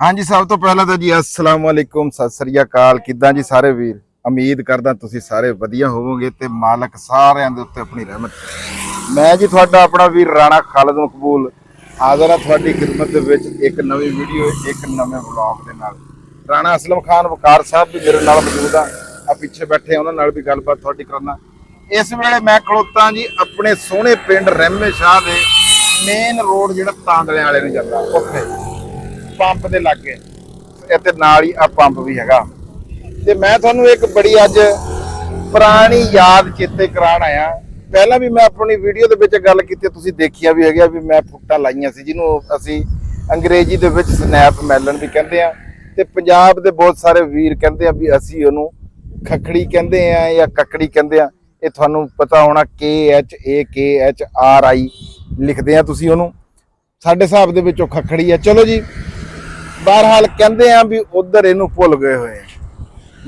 हाँ जी, सब तो पहला तो जी अस्सलाम वालेकुम, सत श्री अकाल। किदां जी सारे वीर? उम्मीद करदा तुसीं सारे वधिया होवोगे ते मालक सारिआं दे उत्ते अपनी रहमत। मैं जी तुहाडा अपना वीर राणा खालिद मकबूल हाज़र हां तुहाडी खिदमत दे विच एक नवीं वीडियो एक नवें व्लॉग दे नाल। राणा असलम खान वकार साहब भी मेरे नाल मौजूद आ पिछे बैठे उन्हां नाल भी गलबात तुहाडी करना। इस वेले मैं खड़ोता जी अपने सोहणे पिंड रहमे शाह दे मेन रोड जिहड़ा तांदले वाले नूं ਜਾਂਦਾ ਉੱਥੇ पंप के लागे इत्थे नाल ही आ पंप भी हैगा। ते मैं तुहानूं एक बड़ी अज पुरानी याद चेते कराण आया। पहला भी मैं अपनी वीडियो दे विच गल कीती, तुसीं देखिया भी हैगा भी मैं फुट्टां लाईयां सी जिन्हों असीं अंग्रेजी दे विच स्नैप मैलन भी कहंदे आ ते पंजाब दे बहुत सारे वीर कहंदे आ भी असीं ओनूं खखड़ी कहंदे आ या ककड़ी कहंदे आ। ये तुहानूं पता होना KHAKHRI लिखदे आ तुसीं ओनूं, साडे हिसाब दे विच ओह खखड़ी है। चलो जी, बहरहाल कहते हैं भी उधर इनू भुल गए हुए।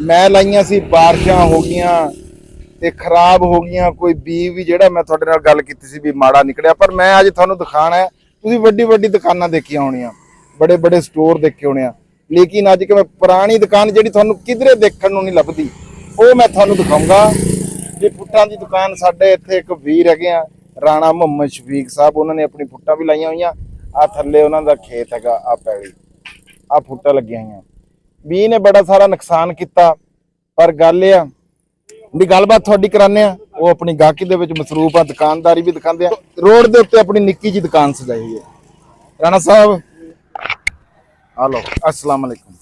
मैं लाइया सी बारिशां हो गईयां ते खराब हो गईयां, कोई बी भी जिहड़ा मैं तुहाडे नाल गल कीती सी भी माड़ा निकलिया। पर मैं अज तुहानूं दिखाना है, तुसीं वड्डी वड्डी दुकानां देखियां होणियां, बड़े बड़े स्टोर देखे होणे आ, लेकिन अज मैं पुरानी दुकान जिहड़ी तुहानूं किधरे देखण नूं नहीं लभदी वो मैं तुहानूं दिखाऊंगा। ये फुट्टां दी दुकान साडे इत्थे एक वीर हैगे आ राणा मुहम्मद शफीक साहब, उन्होंने अपनी फुट्टां भी लाइयां होईयां। आ थल्ले उन्हां दा खेत हैगा, आ पैली आ फुट्टां लगियां होईयां। बी ने बड़ा सारा नुकसान किया, पर गल ये भी गलबात थोड़ी कराने आ। वो अपनी गाहकी दे विच मसरूफ आ, दुकानदारी भी दिखाते हैं। रोड दे उत्ते अपनी निक्की जी दुकान सजाई हुई है। राणा साहब हेलो, अस्सलाम वालेकुम।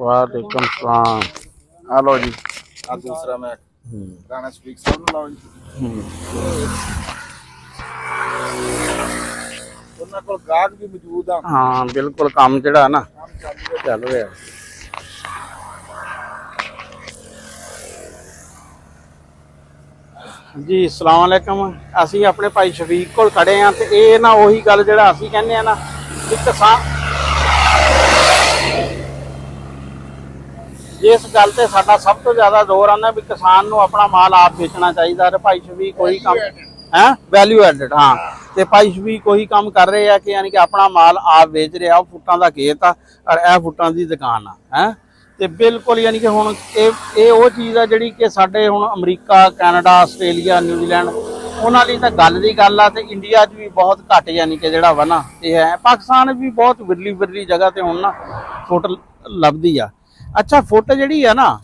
वालेकुम सलाम। हेलो जी, आ दूसरा मैं राणा शफीक साहब नूं लाओ जी। उन्हां कोल गाहक भी मौजूद आ। हाँ बिल्कुल, काम जिहड़ा ना चल रहा जी। अस्सलाम वालेकुम। असीं अपने भाई शफीक कोल खड़े हाँ ते ये ना उही गल जिहड़ा असीं कहने ना कि किसान जिस गल ते साडा सब तो ज़्यादा जोर आना भी किसान नूं अपना माल आप बेचना चाहिए। ते भाई शफीक कोई काम है वैल्यू एडिड, हाँ ते भाई शफीक कोई काम कर रहे हैं कि यानी कि अपना माल आप बेच रहे। फुट्टां दा खेत आ और यह फुट्टां दी दुकान है ते बिल्कुल यानी कि हुण ये वो चीज़ है जिहड़ी कि साडे हुण अमरीका कैनेडा आस्ट्रेलिया न्यूजीलैंड उन्हां लई तां गल दी गल आ, ते इंडिया च भी बहुत घट यानी कि जिहड़ा वा ना ये है। पाकिस्तान भी बहुत विरली विरली जगह ते हुण ना फुट लभदी आ। अच्छा, फुट जिहड़ी है ना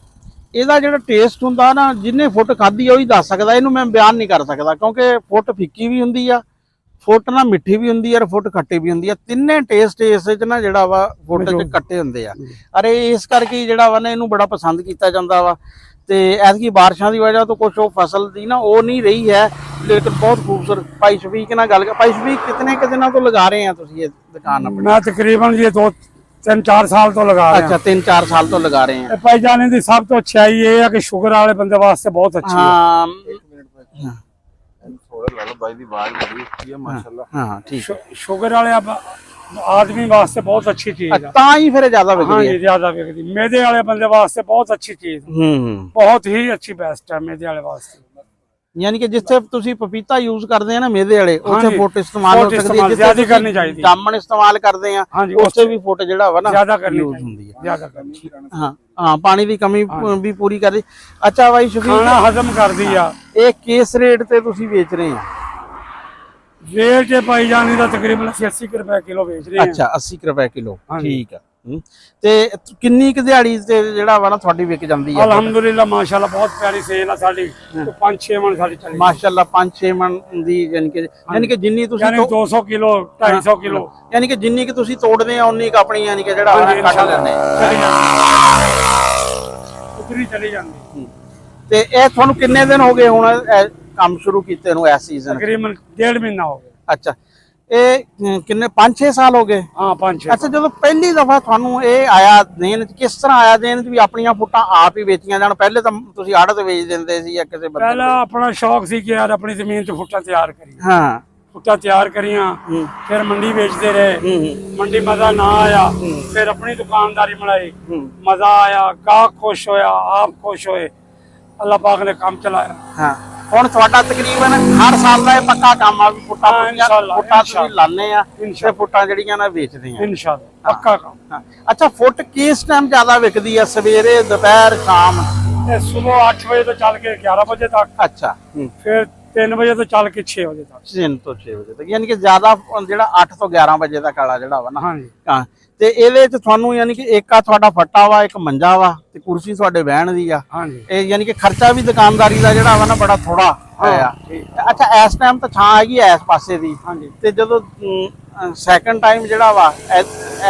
ਇਹਦਾ ਜਿਹੜਾ ਟੇਸਟ ਹੁੰਦਾ ਨਾ ਜਿੰਨੇ ਫੁੱਟ ਖਾਧੀ ਆ ਉਹੀ ਦੱਸ ਸਕਦਾ, ਇਹਨੂੰ ਮੈਂ ਬਿਆਨ ਨਹੀਂ ਕਰ ਸਕਦਾ ਕਿਉਂਕਿ ਫੁੱਟ ਫਿੱਕੀ ਵੀ ਹੁੰਦੀ ਆ, ਫੁੱਟ ਨਾ ਮਿੱਠੀ ਵੀ ਹੁੰਦੀ ਆ, ਫੁੱਟ ਖੱਟੀ ਵੀ ਹੁੰਦੀ ਆ। ਤਿੰਨੇ ਟੇਸਟ ਇਸ ਵਿੱਚ ਨਾ ਜਿਹੜਾ ਵਾ ਫੁੱਟ 'ਚ ਕੱਟੇ ਹੁੰਦੇ ਆ। ਅਰੇ ਇਸ ਕਰਕੇ ਜਿਹੜਾ ਵਾ ਨਾ ਇਹਨੂੰ ਬੜਾ ਪਸੰਦ ਕੀਤਾ ਜਾਂਦਾ ਵਾ। ਤੇ ਐਤਕੀ ਬਾਰਿਸ਼ਾਂ ਦੀ ਵਜ੍ਹਾ ਤੋਂ ਕੁਛ ਉਹ ਫਸਲ ਦੀ ਨਾ ਉਹ ਨਹੀਂ ਰਹੀ ਹੈ, ਲੇਕਿਨ ਬਹੁਤ ਖੂਬਸੂਰਤ। ਭਾਈ ਸ਼ਫੀਕ ਨਾਲ ਗੱਲ ਕਰ। ਭਾਈ ਸ਼ਫੀਕ ਕਿਤਨੇ ਕੁ ਦਿਨਾਂ ਤੋਂ ਲਗਾ ਰਹੇ ਆ ਤੁਸੀਂ ਇਹ ਦੁਕਾਨ ਆਪਣੀ? मैं तकरीबन ये 2-3-4 साल तो लगा रहा। अच्छा, 3-4 साल तो लगा रहे हैं। भाई जाने की सब तो अच्छाई ये है कि शुगर वाले बंदे वास्ते बहुत अच्छी है। हाँ ठीक है, शुगर वाले आदमी वास्ते बहुत अच्छी चीज है। ही फिर ज्यादा बिक रही है। ज्यादा बिकती। मैदे वाले बंदे वास्ते बहुत अच्छी चीज, बहुत ही अच्छी बेस्ट है मैदे वाले वास्ते। यानी कि जिथे तुसी पपीता यूज करते हैं ना मेदे वाले, उत्थे फुट इस्तेमाल हो सकती है। ज्यादा करनी चाहिए। जामन इस्तेमाल करते हैं उससे भी फुट जिहड़ा वा ना ज्यादा करनी यूज हुंदी है। ज्यादा करनी। हाँ हाँ, पानी की कमी भी पूरी कर दी। अच्छा भाई शफीक, खाना हजम कर दिया। ये किस रेट ते तुसी बेच रहे हैं? रेट है भाई जानी का तकरीबन 80 रुपए किलो बेच रहे हैं। अच्छा, 80 रुपए किलो, ठीक है। ਤੇ ਕਿੰਨੀ ਕੁ ਦਿਹਾੜੀ ਤੇ ਜਿਹੜਾ ਵਾ ਨਾ ਤੁਹਾਡੀ ਵਿਕ ਜਾਂਦੀ ਹੈ? ਅਲਹਮਦੁਲਿਲਾ ਮਾਸ਼ਾਅੱਲਾ ਬਹੁਤ ਪਿਆਰੀ ਸੇਲ ਆ ਸਾਡੀ। 5-6 ਮਣ ਸਾਡੀ ਚੱਲੀ ਮਾਸ਼ਾਅੱਲਾ, 5-6 ਮਣ ਦੀ ਯਾਨੀ ਕਿ ਜਿੰਨੀ ਤੁਸੀਂ 200 ਕਿਲੋ 250 ਕਿਲੋ ਯਾਨੀ ਕਿ ਜਿੰਨੀ ਕਿ ਤੁਸੀਂ ਤੋੜਦੇ ਆ ਉਨੀ ਕ ਆਪਣੀ ਯਾਨੀ ਕਿ ਜਿਹੜਾ ਕੱਢ ਲੈਂਦੇ ਉਤਰੀ ਚਲੀ ਜਾਂਦੀ। ਤੇ ਇਹ ਤੁਹਾਨੂੰ ਕਿੰਨੇ ਦਿਨ ਹੋ ਗਏ ਹੁਣ ਕੰਮ ਸ਼ੁਰੂ ਕੀਤੇ ਨੂੰ ਇਸ ਸੀਜ਼ਨ? ਤਕਰੀਬਨ 1.5 ਮਹੀਨਾ ਹੋ ਗਿਆ। ਅੱਛਾ, ਇਹ ਕਿੰਨੇ 5-6 ਸਾਲ ਹੋ ਗਏ? ਹਾਂ 5-6। ਅੱਛਾ, ਜਦੋਂ ਪਹਿਲੀ ਦਫਾ ਤੁਹਾਨੂੰ ਇਹ ਆਇਆ ਦੇਣ ਚ, ਕਿਸ ਤਰ੍ਹਾਂ ਆਇਆ ਦੇਣ ਚ ਵੀ ਆਪਣੀਆਂ ਫੁੱਟਾਂ ਆਪ ਹੀ ਵੇਚੀਆਂ ਜਾਣ? ਪਹਿਲੇ ਤਾਂ ਤੁਸੀਂ ਆੜਤ ਵੇਚ ਦਿੰਦੇ ਸੀ ਜਾਂ ਕਿਸੇ ਬੰਦੇ? ਪਹਿਲਾਂ ਆਪਣਾ ਸ਼ੌਕ ਸੀ ਕਿ ਯਾਰ ਆਪਣੀ ਜ਼ਮੀਨ 'ਚ ਫੁੱਟਾਂ ਤਿਆਰ ਕਰੀਏ। ਹਾਂ, ਫੁੱਟਾਂ ਤਿਆਰ ਕਰੀਆਂ, ਫਿਰ ਮੰਡੀ ਵੇਚਦੇ ਰਹੇ। ਮੰਡੀ ਮਜ਼ਾ ਨਾ ਆਇਆ, ਫਿਰ ਆਪਣੀ ਦੁਕਾਨਦਾਰੀ ਬਣਾਈ, ਮਜ਼ਾ ਆਇਆ, ਗਾਹਕ खुश होया, आप खुश होए, अल्लाह पाक ने काम चलाया। हाँ, ਹੁਣ ਤੁਹਾਡਾ ਤਕਰੀਬਨ ਹਰ ਸਾਲ ਦਾ ਇਹ ਪੱਕਾ ਕੰਮ ਆ ਵੀ ਫੁੱਟਾਂ ਇਨਸ਼ਾਅੱਲਾ, ਫੁੱਟਾਂ ਤੁਸੀਂ ਲਾਣੇ ਆ ਤੇ ਫੁੱਟਾਂ ਜਿਹੜੀਆਂ ਨਾ ਵੇਚਦੇ ਆ ਇਨਸ਼ਾਅੱਲਾ ਪੱਕਾ ਕੰਮ। ਹਾਂ। ਅੱਛਾ ਫੁੱਟ ਕਿਸ ਟਾਈਮ ਜ਼ਿਆਦਾ ਵਿਕਦੀ ਆ, ਸਵੇਰੇ, ਦੁਪਹਿਰ, ਸ਼ਾਮ? ਇਹ ਸਵੇਰ 8 ਵਜੇ ਤੋਂ ਚੱਲ ਕੇ 11 ਵਜੇ ਤੱਕ, ਅੱਛਾ ਫਿਰ 3 ਵਜੇ ਤੋਂ ਚੱਲ ਕੇ 6 ਵਜੇ ਤੱਕ। 3 ਤੋਂ 6 ਵਜੇ ਤੱਕ, ਯਾਨੀ ਕਿ ਜ਼ਿਆਦਾ ਜਿਹੜਾ 8 ਤੋਂ 11 ਵਜੇ ਤੱਕ ਵਾਲਾ ਜਿਹੜਾ ਵਾ ਨਾ। ਹਾਂਜੀ ਹਾਂ ਤੇ ਇਹਦੇ ਚ ਤੁਹਾਨੂੰ ਯਾਨੀ ਕਿ ਇੱਕ ਆ ਤੁਹਾਡਾ ਫੱਟਾ ਵਾ, ਇੱਕ ਮੰਜਾ ਵਾ ਤੇ ਕੁਰਸੀ ਤੁਹਾਡੇ ਬਹਿਣ ਦੀ ਆ। ਹਾਂਜੀ ਇਹ ਯਾਨੀ ਕਿ ਖਰਚਾ ਵੀ ਦੁਕਾਨਦਾਰੀ ਦਾ ਜਿਹੜਾ ਵਾ ਨਾ ਬੜਾ ਥੋੜਾ ਆਇਆ। ਅੱਛਾ ਇਸ ਟਾਈਮ ਤਾਂ ਛਾਂ ਹੈਗੀ ਐ ਇਸ ਪਾਸੇ ਦੀ, ਹਾਂਜੀ ਤੇ ਜਦੋਂ ਸੈਕੰਡ ਟਾਈਮ ਜਿਹੜਾ ਵਾ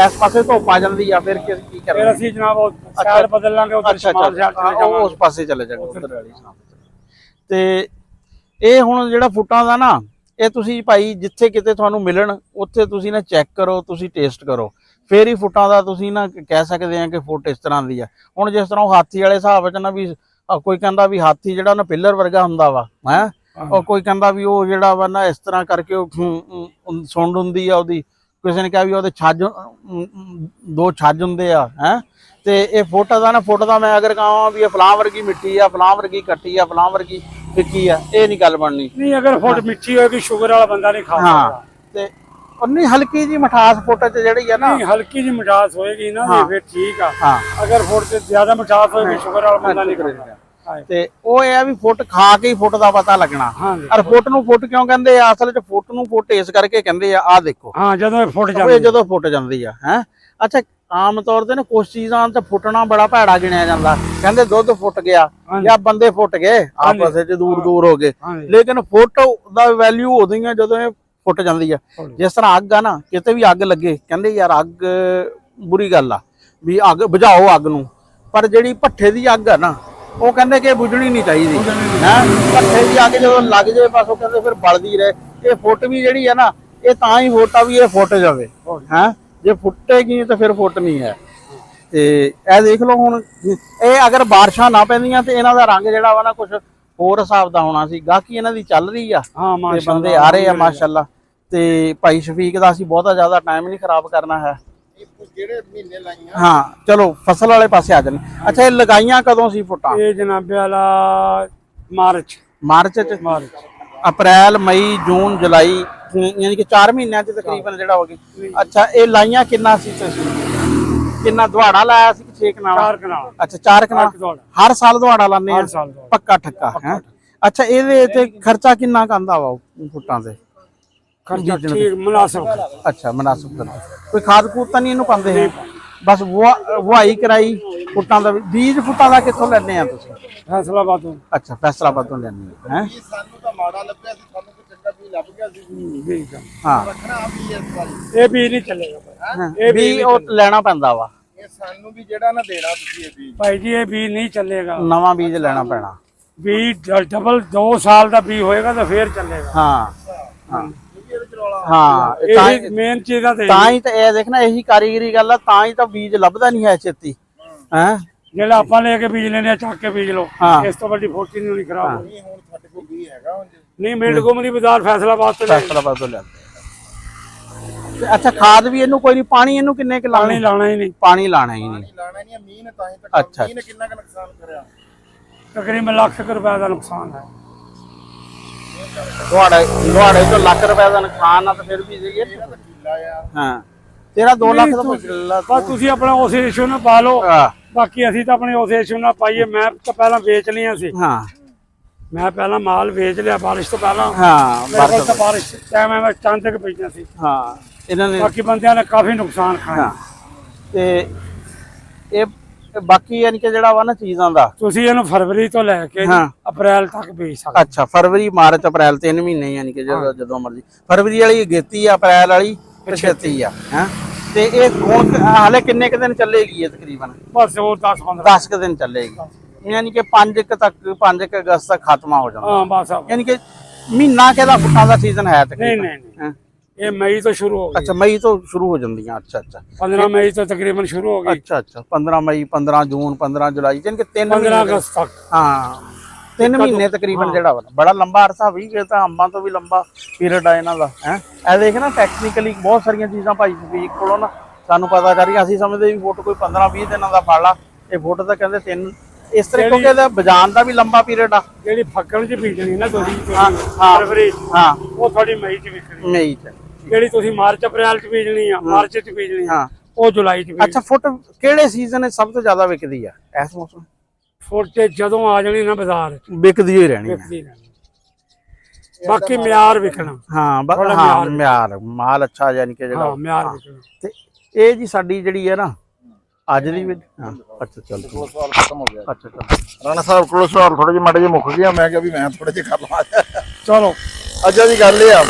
ਇਸ ਪਾਸੇ ਧੁੱਪ ਆ ਜਾਂਦੀ ਆ, ਫਿਰ ਕੀ ਫਿਰ ਕਰਨਾ? ਅਸੀਂ ਜਨਾਬ ਉਹ ਸਾਈਡ ਬਦਲ ਲਾਂਗੇ, ਉਧਰ ਅੱਛਾ ਸ਼ਮਾਲ ਸਾਈਡ ਚਲੇ ਜਾਵਾਂਗੇ। ਉਸ ਪਾਸੇ ਚਲੇ ਜਾਣਾ ਉਧਰ ਵਾਲੀ ਸਾਈਡ ਤੇ ਇਹ ਹੁਣ ਜਿਹੜਾ ਫੁੱਟਾਂ ਦਾ ਨਾ, ਇਹ ਤੁਸੀਂ ਭਾਈ ਜਿੱਥੇ ਕਿਤੇ ਤੁਹਾਨੂੰ ਮਿਲਣ ਉੱਥੇ ਤੁਸੀਂ ਨਾ ਚੈੱਕ ਕਰੋ, ਤੁਸੀਂ ਟੇਸਟ ਕਰੋ, ਫੇਰ ਹੀ ਫੁੱਟਾਂ ਦਾ ਤੁਸੀਂ ਨਾ ਕਹਿ ਸਕਦੇ ਆ ਕਿ ਫੁੱਟ ਇਸ ਤਰ੍ਹਾਂ ਦੀ ਆ। ਹੁਣ ਜਿਸ ਤਰ੍ਹਾਂ ਉਹ ਹਾਥੀ ਵਾਲੇ ਹਿਸਾਬ ਵਿੱਚ ਨਾ ਵੀ ਕੋਈ ਕਹਿੰਦਾ ਵੀ ਹਾਥੀ ਜਿਹੜਾ ਨਾ ਪਿੱਲਰ ਵਰਗਾ ਹੁੰਦਾ ਵਾ ਹੈ, ਉਹ ਕੋਈ ਕਹਿੰਦਾ ਵੀ ਉਹ ਜਿਹੜਾ ਵਾ ਨਾ ਇਸ ਤਰ੍ਹਾਂ ਕਰਕੇ ਉਹ ਸੁੰਡ ਹੁੰਦੀ ਆ ਉਹਦੀ, ਕਿਸੇ ਨੇ ਕਿਹਾ ਵੀ ਉਹਦੇ ਛੱਜ 2 ਛੱਜ ਹੁੰਦੇ ਆ ਹੈ। ਤੇ ਇਹ ਫੁੱਟ ਦਾ ਨਾ, ਫੁੱਟ ਦਾ ਮੈਂ ਅਗਰ ਕਹਾਂ ਵੀ ਇਹ ਫਲਾਂ ਵਰਗੀ ਮਿੱਟੀ ਆ, ਫਲਾਂ ਵਰਗੀ ਕੱਟੀ ਆ, ਫਲਾਂ ਵਰਗੀ ਫਿੱਕੀ ਆ, ਇਹ ਨਹੀਂ ਗੱਲ ਬਣਨੀ। ਨਹੀਂ ਅਗਰ ਫੁੱਟ ਮਿੱਠੀ ਹੋਏਗੀ ਸ਼ੂਗਰ ਵਾਲਾ ਬੰਦਾ ਨਹੀਂ ਖਾ ਸਕਦਾ। ਤੇ ਉਨੀ ਹਲਕੀ ਜੀ ਮਠਾਸ ਫੁੱਟ ਚ ਜਿਹੜੀ ਆ ਨਾ, ਨਹੀਂ ਹਲਕੀ ਜੀ ਮਿਠਾਸ ਹੋਏਗੀ ਨਾ ਤੇ ਫਿਰ ਠੀਕ ਆ। ਹਾਂ ਅਗਰ ਫੁੱਟ ਤੇ ਜ਼ਿਆਦਾ ਮਿਠਾਸ ਹੋਏਗੀ ਸ਼ੂਗਰ ਵਾਲਾ ਬੰਦਾ ਨਹੀਂ ਖਾਏਗਾ। ਤੇ ਉਹ ਇਹ ਆ ਵੀ ਫੁੱਟ ਖਾ ਕੇ ਹੀ ਫੁੱਟ ਦਾ ਪਤਾ ਲੱਗਣਾ। ਹਾਂਜੀ ਔਰ ਫੁੱਟ ਨੂੰ ਫੁੱਟ ਕਿਉਂ ਕਹਿੰਦੇ ਆ? ਅਸਲ 'ਚ ਫੁੱਟ ਨੂੰ ਫੁੱਟ ਇਸ ਕਰਕੇ ਕਹਿੰਦੇ ਆ, ਆਹ ਦੇਖੋ ਹਾਂ ਜਦੋਂ ਇਹ ਫੁੱਟ ਉਹ ਜਾਂਦੀ ਜਦੋਂ ਫੁੱਟ ਜਾਂਦੀ ਆ ਹੈ। ਅੱਛਾ ਆਮ ਤੌਰ ਤੇ ਨਾ ਕੁਝ ਚੀਜ਼ਾਂ ਤੇ ਫੁੱਟਣਾ ਬੜਾ ਭੈੜਾ ਗਿਣਿਆ ਜਾਂਦਾ, ਕਹਿੰਦੇ ਦੁੱਧ ਫੁੱਟ ਗਿਆ ਜਾਂ ਬੰਦੇ ਫੁੱਟ ਗਏ ਆਪਸ ਵਿੱਚ ਦੂਰ ਦੂਰ ਹੋ ਗਏ, ਹਾਂਜੀ ਲੇਕਿਨ ਫੁੱਟ ਦਾ ਵੈਲਿਊ ਉਦੋਂ ਹੀ ਆ ਜਦੋਂ ਇਹ ਫੁੱਟ ਜਾਂਦੀ ਆ। ਜਿਸ ਤਰ੍ਹਾਂ ਅੱਗ ਆ ਨਾ, ਕਿਤੇ ਵੀ ਅੱਗ ਲੱਗੇ ਕਹਿੰਦੇ ਯਾਰ ਅੱਗ ਬੁਰੀ ਗੱਲ ਆ ਵੀ ਅੱਗ ਬੁਝਾਓ ਅੱਗ ਨੂੰ, ਪਰ ਜਿਹੜੀ ਭੱਠੇ ਦੀ ਅੱਗ ਆ ਨਾ ਉਹ ਕਹਿੰਦੇ ਕਿ ਬੁਝਣੀ ਨਹੀਂ ਚਾਹੀਦੀ ਹੈ। ਭੱਠੇ ਦੀ ਅੱਗ ਜਦੋਂ ਲੱਗ ਜਾਏ ਬਸ ਉਹ ਕਹਿੰਦੇ ਫਿਰ ਬਲਦੀ ਰਹੇ। ਇਹ ਫੁੱਟ ਵੀ ਜਿਹੜੀ ਆ ਨਾ, ਇਹ ਤਾਂ ਹੀ ਫੁੱਟ ਆ ਵੀ ਇਹ ਫੁੱਟ ਜਾਵੇ ਹੈ, ਜੇ ਫੁੱਟੇਗੀ ਤਾਂ ਫਿਰ ਫੁੱਟ ਨਹੀਂ ਹੈ। ਤੇ ਇਹ ਦੇਖ ਲਓ ਹੁਣ, ਇਹ ਅਗਰ ਬਾਰਿਸ਼ਾਂ ਨਾ ਪੈਂਦੀਆਂ ਤੇ ਇਹਨਾਂ ਦਾ ਰੰਗ ਜਿਹੜਾ ਵਾ ਨਾ ਕੁਝ ਹੋਰ ਹਿਸਾਬ ਦਾ ਹੋਣਾ ਸੀ। ਗਾਹਕੀ ਇਹਨਾਂ ਦੀ ਚੱਲ ਰਹੀ ਆ ਹਾਂ ਤੇ ਮਾਸ਼ਾਅੱਲਾ ਬੰਦੇ ਆ ਰਹੇ ਆ ਮਾਸ਼ਾਅੱਲਾ। ਤੇ ਭਾਈ ਸ਼ਫੀਕ ਦਾ ਅਸੀਂ ਬਹੁਤਾ ਜ਼ਿਆਦਾ ਟਾਈਮ ਨਹੀਂ ਖਰਾਬ ਕਰਨਾ ਹੈ। ਜਿਹੜੇ ਮਹੀਨੇ ਲਾਈਆਂ ਹਾਂ ਚਲੋ ਫਸਲ ਵਾਲੇ ਪਾਸੇ ਆ ਜਾਂਦੇ। ਅੱਛਾ ਇਹ ਲਗਾਈਆਂ ਕਦੋਂ ਸੀ ਫੁੱਟਾਂ? ਇਹ ਜਨਾਬੇ ਵਾਲਾ ਮਾਰਚ ਮਾਰਚ ਚ, ਅਪ੍ਰੈਲ, ਮਈ, ਜੂਨ, ਜੁਲਾਈ, ਯਾਨੀ ਕਿ 4 ਮਹੀਨਿਆਂ ਚ ਤਕਰੀਬਨ ਜਿਹੜਾ ਹੋ ਗਿਆ। ਅੱਛਾ ਇਹ ਲਾਈਆਂ ਕਿੰਨਾ ਸੀ ਤੁਸੀਂ? ਕਿੰਨਾ ਦੁਹਾੜਾ ਲਾਇਆ ਸੀ ਕਿ 6 ਕਨਾਲ? 4 ਕਨਾਲ। ਅੱਛਾ 4 ਕਨਾਲ। ਹਰ ਸਾਲ ਦੁਹਾੜਾ ਲਾਉਂਦੇ ਆ? ਹਰ ਸਾਲ ਦੁਹਾੜਾ। ਪੱਕਾ ਠੱਕਾ ਹੈ। ਅੱਛਾ ਇਹਦੇ ਤੇ ਖਰਚਾ ਕਿੰਨਾ ਕੁ ਆਂਦਾ ਵਾ ਫੁੱਟਾਂ ਤੇ? ਖਰਚਾ ਠੀਕ ਮੁਨਾਸਬ। ਅੱਛਾ ਮੁਨਾਸਬ ਕਰਦਾ, ਕੋਈ ਖਾਦ ਖੂਦ ਤਾਂ ਨਹੀਂ ਇਹਨੂੰ ਪਾਉਂਦੇ ਹੈ? ਬਸ ਵਾਈ ਕਰਾਈ ਫੁੱਟਾਂ ਦਾ। ਬੀਜ ਫੁੱਟਾਂ ਦਾ ਕਿੱਥੋਂ ਲੈਣੇ ਆ ਤੁਸੀਂ? ਫੈਸਲਾਬਾਦ ਤੋਂ। ਅੱਛਾ ਫੈਸਲਾਬਾਦ ਤੋਂ ਲੈਣੇ ਹੈ। ਸਾਨੂੰ ਤਾਂ ਮਾੜਾ ਲੱਭਿਆ ਸੀ, ਸਾਨੂੰ ਕੋਈ ਚੰਗਾ ਵੀ ਲੱਭ ਗਿਆ ਸੀ। ਠੀਕ ਆ। ਹਾਂ ਰੱਖਣਾ ਆ ਵੀ ਇਸ ਵਾਰੀ ਇਹ ਵੀ ਨਹੀਂ ਚੱਲੇਗਾ ਇਹ ਵੀ ਉਹ ਲੈਣਾ ਪੈਂਦਾ ਵਾ, ਇਹ ਸਾਨੂੰ ਵੀ ਜਿਹੜਾ ਨਾ ਦੇਣਾ ਤੁਸੀਂ ਇਹ ਵੀ ਭਾਈ ਜੀ, ਇਹ ਵੀ ਨਹੀਂ ਚੱਲੇਗਾ। ਨਵਾਂ ਬੀਜ ਲੈਣਾ ਪੈਣਾ। ਵੀ ਡਬਲ 2 ਸਾਲ ਦਾ ਵੀ ਹੋਏਗਾ ਤਾਂ ਫੇਰ ਚੱਲੇਗਾ। ਹਾਂ ਹਾਂ ਇਹਦੇ ਚ ਰੌਲਾ ਹਾਂ ਇਹ ਮੇਨ ਚੀਜ਼ਾਂ ਤੇ ਤਾਂ ਹੀ ਤਾਂ ਇਹ ਦੇਖਣਾ, ਇਹੀ ਕਾਰੀਗਰੀ ਗੱਲ ਆ, ਤਾਂ ਹੀ ਤਾਂ ਬੀਜ ਲੱਭਦਾ ਨਹੀਂ ਹੈ ਛੇਤੀ ਹੈ। ਜਿਹੜਾ ਆਪਾਂ ਲੈ ਕੇ ਬੀਜ ਲੈਣੇ ਆ, ਚੱਕ ਕੇ ਬੀਜ ਲਓ। ਹਾਂ। ਇਸ ਤੋਂ ਵੱਡੀ ਫੋਟੀ ਨਹੀਂ ਹੋਣੀ ਖਰਾਬ ਹੋਣੀ। ਨਹੀਂ ਹੁਣ ਸਾਡੇ ਕੋਲ ਵੀ ਹੈਗਾ ਹੁਣ ਨਹੀਂ ਮਿੰਟ ਗੁਮਰੀ ਬਾਜ਼ਾਰ ਫੈਸਲਾਬਾਦ ਤੋਂ ਲੈ ਫੈਸਲਾਬਾਦ ਤੋਂ ਲੈਂਦੇ। ਅੱਛਾ ਖਾਦ ਵੀ ਇਹਨੂੰ ਕੋਈ ਨਹੀਂ, ਪਾਣੀ ਇਹਨੂੰ ਕਿੰਨੇ ਕੁ ਪਾਣੀ ਲਾਉਣਾ ਹੀ ਨਹੀਂ। ਪਾਣੀ ਲਾਣਾ ਹੀ ਨਹੀਂ। ਲਾਣਾ ਨਹੀਂ, ਮੀਂਹ ਨੇ ਤਾਂ ਹੀ ਤੱਕ ਅੱਛਾ ਮੀਂਹ ਨੇ ਕਿੰਨਾ ਕੁ ਨੁਕਸਾਨ ਕਰਿਆ। ਤਕਰੀਬਨ ਲੱਖ ਰੁਪਏ ਦਾ ਨੁਕਸਾਨ ਹੈ। ਤੁਹਾਡੇ ਤੋਂ ਲੱਖ ਰੁਪਏ ਦਾ ਨੁਕਸਾਨ ਆ ਤਾਂ ਫਿਰ ਵੀ ਇਹ ਕਿੱਲਾ ਆ ਹਾਂ ਤੇਰਾ 2 ਲੱਖ ਦਾ ਕਿੱਲਾ ਬਸ ਤੁਸੀਂ ਆਪਣਾ ਉਸ ਇਸ਼ੂ ਨਾਲ ਪਾ ਲਓ, ਹਾਂ ਬਾਕੀ ਅਸੀਂ ਤਾਂ ਆਪਣੇ ਉਸ ਇਸ਼ੂ ਨਾਲ ਪਾਈਏ। ਮੈਂ ਤਾਂ ਪਹਿਲਾਂ ਵੇਚ ਲਈਆਂ ਸੀ, ਹਾਂ ਮੈਂ ਪਹਿਲਾਂ ਮਾਲ ਵੇਚ ਲਿਆ ਬਾਰਿਸ਼ ਤੋਂ ਪਹਿਲਾਂ। ਹਾਂ ਮੇਰੇ ਕੋਲ ਤਾਂ ਬਾਰਿਸ਼ ਟਾਈਮ ਐ ਚੰਦ ਤੱਕ ਪਈਆਂ ਸੀ। ਹਾਂ ਇਹਨਾਂ ਨੇ ਬਾਕੀ ਬੰਦਿਆਂ ਨੇ ਕਾਫੀ ਨੁਕਸਾਨ ਖਾਇਆ। ਹਾਂ ਤੇ ਇਹ ਬਾਕੀ ਯਾਨੀ ਕਿ ਜਿਹੜਾ ਵਾ ਨਾ ਚੀਜ਼ਾਂ ਦਾ, ਤੁਸੀਂ ਇਹਨੂੰ ਫਰਵਰੀ ਤੋਂ ਲੈ ਕੇ ਹਾਂ। ਅਪ੍ਰੈਲ ਤੱਕ ਵੇਚ ਸਕਦੇ। ਅੱਛਾ ਫਰਵਰੀ, ਮਾਰਚ, ਅਪ੍ਰੈਲ 3 ਮਹੀਨੇ ਯਾਨੀ ਕਿ ਜਦੋਂ ਮਰਜ਼ੀ। ਫਰਵਰੀ ਵਾਲੀ ਗੇਤੀ ਆ, ਅਪ੍ਰੈਲ ਵਾਲੀ ਪਛੇਤੀ ਆ ਹੈ। ਤੇ ਇਹ ਹੁਣ ਹਾਲੇ ਕਿੰਨੇ ਕੁ ਦਿਨ ਚੱਲੇਗੀ ਇਹ ਤਕਰੀਬਨ? ਬਸ ਹੋਰ 10-15 10 ਕੁ ਦਿਨ ਚੱਲੇਗੀ, ਯਾਨੀ ਕਿ 5 ਅਗਸਤ ਤੱਕ ਖਤਮਾ ਹੋ ਜਾਂਦਾ। ਹਾਂ ਬਸ। ਯਾਨੀ ਕਿ ਮਹੀਨਾ ਕਿਹਦਾ ਫੁੱਟਾਂ ਦਾ ਸੀਜ਼ਨ ਹੈ ਨਹੀਂ ਤਕਰੀਬਨ? ਨਹੀਂ ਇਹ ਮਈ ਤੋਂ ਸ਼ੁਰੂ ਹੋ ਗਈ। ਅੱਛਾ ਮਈ ਤੋਂ ਸ਼ੁਰੂ ਹੋ ਜਾਂਦੀਆਂ। ਅੱਛਾ ਅੱਛਾ 15 ਮਈ ਤੋਂ ਤਕਰੀਬਨ ਸ਼ੁਰੂ ਹੋ ਗਈ। ਅੱਛਾ 15 ਮਈ, 15 ਜੂਨ, 15 ਜੁਲਾਈ, ਯਾਨੀ ਕਿ 3 15 ਅਗਸਤ ਤੱਕ। ਹਾਂ 3 ਮਹੀਨੇ ਤਕਰੀਬਨ ਜਿਹੜਾ ਵਾ ਬੜਾ ਲੰਬਾ ਅਰਸਾ ਵੀ, ਇਹ ਤਾਂ ਅੰਬਾਂ ਤੋਂ ਵੀ ਲੰਬਾ ਪੀਰੀਅਡ ਆ ਇਹਨਾਂ ਦਾ ਹੈ। ਇਹ ਦੇਖ ਨਾ ਟੈਕਨੀਕਲੀ ਬਹੁਤ ਸਾਰੀਆਂ ਚੀਜ਼ਾਂ ਭਾਈ ਸ਼ਫੀਕ ਕੋਲੋਂ ਨਾ ਸਾਨੂੰ ਪਤਾ ਕਰੀ। ਅਸੀਂ ਸਮਝਦੇ ਵੀ ਫੁੱਟ ਕੋਈ 15-20 ਦਿਨਾਂ ਦਾ ਫਲ ਆ, ਇਹ ਫੁੱਟ ਤਾਂ ਕਹਿੰਦੇ ਇਸ ਤਰ੍ਹਾਂ ਕਿਉਂਕਿ ਇਹਦਾ ਬਜਾਨ ਦਾ ਵੀ ਲੰਬਾ ਪੀਰੀਅਡ ਆ। ਜਿਹੜੀ ਫੱਗਣ ਚ ਬੀਜਣੀ ਨਾ ਤੁਸੀਂ ਹਾਂ। ਫਰਵਰੀ ਹਾਂ ਉਹ ਤੁਹਾਡੀ ਮਈ ਚ ਵਿਕਣੀ। ਨਹੀਂ ਚ ਜਿਹੜੀ ਤੁਸੀਂ ਮਾਰਚ ਅਪ੍ਰੈਲ ਚ ਬੀਜਣੀ ਆ, ਮਾਰਚ ਚ ਬੀਜਣੀ ਆ, ਹਾਂ। ਉਹ ਜੁਲਾਈ ਚ ਬੀਜਣੀ। ਅੱਛਾ ਫੁੱਟ ਕਿਹੜੇ ਸੀਜ਼ਨ ਵਿੱਚ ਸਭ ਤੋਂ ਜ਼ਿਆਦਾ ਵਿਕਦੀ ਆ? ਇਸ ਮੌਸਮ ਫੁੱਟ ਤੇ ਜਦੋਂ ਆ ਜਾਣੀ ਨਾ ਬਾਜ਼ਾਰ ਚ ਵਿਕਦੀ ਹੋਈ ਰਹਿਣੀ ਆ। ਵਿਕਦੀ ਰਹਿਣੀ। ਬਾਕੀ ਮਿਆਰ ਵਿਕਣਾ। ਹਾਂ ਥੋੜ੍ਹਾ ਹਾਂ ਮਿਆਰ ਮਾਲ ਅੱਛਾ ਯਾਨੀ ਕਿ ਜਿਹੜਾ ਹਾਂ ਮਿਆਰ ਵਿਕਣਾ। ਤੇ ਇਹ ਜੀ ਸਾਡੀ ਜਿਹੜੀ ਹੈ ਨਾ ਅੱਜ ਦੀ ਹਾਂ ਅੱਛਾ ਚੱਲ ਸਵਾਲ ਖਤਮ ਹੋ ਗਿਆ। ਅੱਛਾ ਚੱਲ ਰਾਣਾ ਸਾਹਿਬ ਕੋਲ ਸਵਾਲ ਥੋੜੇ ਜਿਹੇ ਮਾੜੇ ਜਿਹੇ ਮੁੱਕ ਗਿਆ, ਮੈਂ ਕਿਹਾ ਵੀ ਮੈਂ ਥੋੜੇ ਜਿਹੇ ਕਰ ਲਵਾਂ। ਚਲੋ ਅੱਛਾ ਜੀ ਗੱਲ ਇਹ ਆ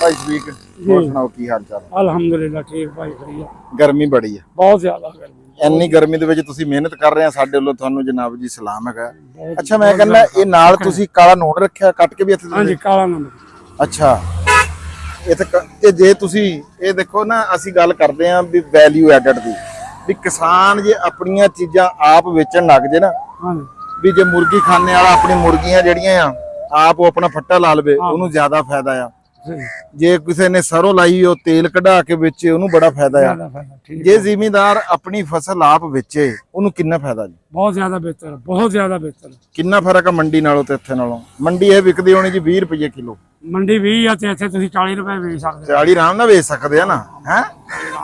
ਭਾਈ ਸ਼ਫੀਕ, ਹੋਰ ਸੁਣਾਓ ਕੀ ਹਾਲ ਚਾਲ? ਅਲਹਮਦੁਲਿਲਾ ਠੀਕ ਭਾਈ ਵਧੀਆ। ਗਰਮੀ ਬੜੀ ਆ, ਬਹੁਤ ਜ਼ਿਆਦਾ ਗਰਮੀ। ਇੰਨੀ ਗਰਮੀ ਦੇ ਵਿੱਚ ਤੁਸੀਂ ਮਿਹਨਤ ਕਰ ਰਹੇ ਆ, ਸਾਡੇ ਵੱਲੋਂ ਤੁਹਾਨੂੰ ਜਨਾਬ ਜੀ ਸਲਾਮ ਹੈਗਾ। ਅੱਛਾ ਮੈਂ ਕਹਿੰਦਾ ਇਹ ਨਾਲ ਤੁਸੀਂ ਕਾਲਾ ਨੂਣ ਰੱਖਿਆ ਕੱਟ ਕੇ ਵੀ ਇੱਥੇ ਹਾਂਜੀ ਕਾਲਾ ਨਮਕ। ਅੱਛਾ ਤੇ ਜੇ ਤੁਸੀਂ ਇਹ ਦੇਖੋ ਨਾ, ਅਸੀਂ ਗੱਲ ਕਰਦੇ ਆਂ ਵੀ ਵੈਲਿਊ ਐਡਡ ਦੀ, ਵੀ ਕਿਸਾਨ ਜੇ ਆਪਣੀਆਂ ਚੀਜ਼ਾਂ ਆਪ ਵੇਚਣ ਲੱਗ ਜੇ ਨਾ, ਹਾਂਜੀ ਵੀ ਜੇ ਮੁਰਗੀ ਖਾਣੇ ਵਾਲਾ ਆਪਣੀ ਮੁਰਗੀਆਂ ਜਿਹੜੀਆਂ ਆ ਆਪ ਉਹ ਆਪਣਾ ਫੱਟਾ ਲਾ ਲਵੇ, ਉਹਨੂੰ ਜ਼ਿਆਦਾ ਫਾਇਦਾ ਆ। ਜੇ ਕਿਸੇ ਨੇ ਸਰੋਂ ਲਾਈ ਉਹ ਤੇਲ ਕਢਾ ਕੇ ਵੇਚੇ, ਉਹਨੂੰ ਬੜਾ ਫਾਇਦਾ ਆ। ਠੀਕ ਜੇ ਜ਼ਿਮੀਂਦਾਰ ਆਪਣੀ ਫਸਲ ਆਪ ਵੇਚੇ, ਉਹਨੂੰ ਕਿੰਨਾ ਫਾਇਦਾ ਜੀ? ਬਹੁਤ ਜ਼ਿਆਦਾ ਬਿਹਤਰ, ਬਹੁਤ ਜ਼ਿਆਦਾ ਬਿਹਤਰ। ਕਿੰਨਾ ਫਰਕ ਆ ਮੰਡੀ ਨਾਲੋਂ ਤੇ ਇੱਥੇ ਨਾਲੋਂ? ਮੰਡੀ ਇਹ ਵਿਕਦੀ ਹੋਣੀ ਜੀ 20 ਰੁਪਏ ਕਿਲੋ, ਮੰਡੀ 20 ਆ ਤੇ ਇੱਥੇ ਤੁਸੀਂ 40 ਰੁਪਏ ਵੇਚ ਸਕਦੇ 40 ਆਰਾਮ ਨਾਲ ਵੇਚ ਸਕਦੇ ਆ ਨਾ, ਹੈ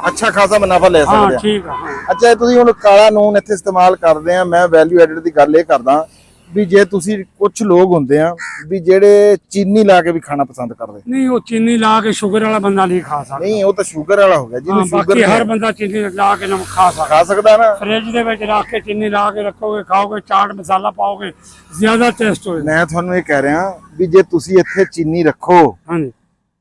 ਅੱਛਾ ਖਾਸਾ ਮੁਨਾਫਾ ਲੈ ਹਾਂ ਸਕਦੇ ਆ। ਠੀਕ ਆ। ਅੱਛਾ ਇਹ ਤੁਸੀਂ ਹੁਣ ਕਾਲਾ ਨੂਨ ਇੱਥੇ ਇਸਤੇਮਾਲ ਕਰਦੇ ਆ, ਮੈਂ ਵੈਲਿਊ ਐਡਡ ਦੀ ਗੱਲ ਇਹ ਕਰਦਾ ਵੀ ਜੇ ਤੁਸੀਂ ਕੁਝ ਲੋਕ ਹੁੰਦੇ ਆ ਵੀ ਜਿਹੜੇ ਚੀਨੀ ਲਾ ਕੇ ਵੀ ਖਾਣਾ ਪਸੰਦ ਕਰਦੇ। ਨਹੀਂ ਉਹ ਚੀਨੀ ਲਾ ਕੇ ਸ਼ੂਗਰ ਵਾਲਾ ਬੰਦਾ ਨਹੀਂ ਖਾ ਸਕਦਾ। ਨਹੀਂ ਉਹ ਤਾਂ ਸ਼ੂਗਰ ਵਾਲਾ ਹੋ ਗਿਆ, ਜਿਹਨੂੰ ਸ਼ੂਗਰ ਬਾਕੀ ਹਰ ਬੰਦਾ ਚੀਨੀ ਲਾ ਕੇ ਨਮਕ ਖਾ ਸਕਦਾ। ਖਾ ਸਕਦਾ ਨਾ। ਫ੍ਰਿਜ ਦੇ ਵਿੱਚ ਰੱਖ ਕੇ ਚੀਨੀ ਲਾ ਕੇ ਰੱਖੋਗੇ, ਖਾਓਗੇ, ਚਾਟ ਮਸਾਲਾ ਪਾਓਗੇ, ਜ਼ਿਆਦਾ ਟੇਸਟ ਹੋਏਗਾ। ਮੈਂ ਤੁਹਾਨੂੰ ਇਹ ਕਹਿ ਰਿਹਾ ਵੀ ਜੇ ਤੁਸੀਂ ਇੱਥੇ ਚੀਨੀ ਰੱਖੋ ਹਾਂਜੀ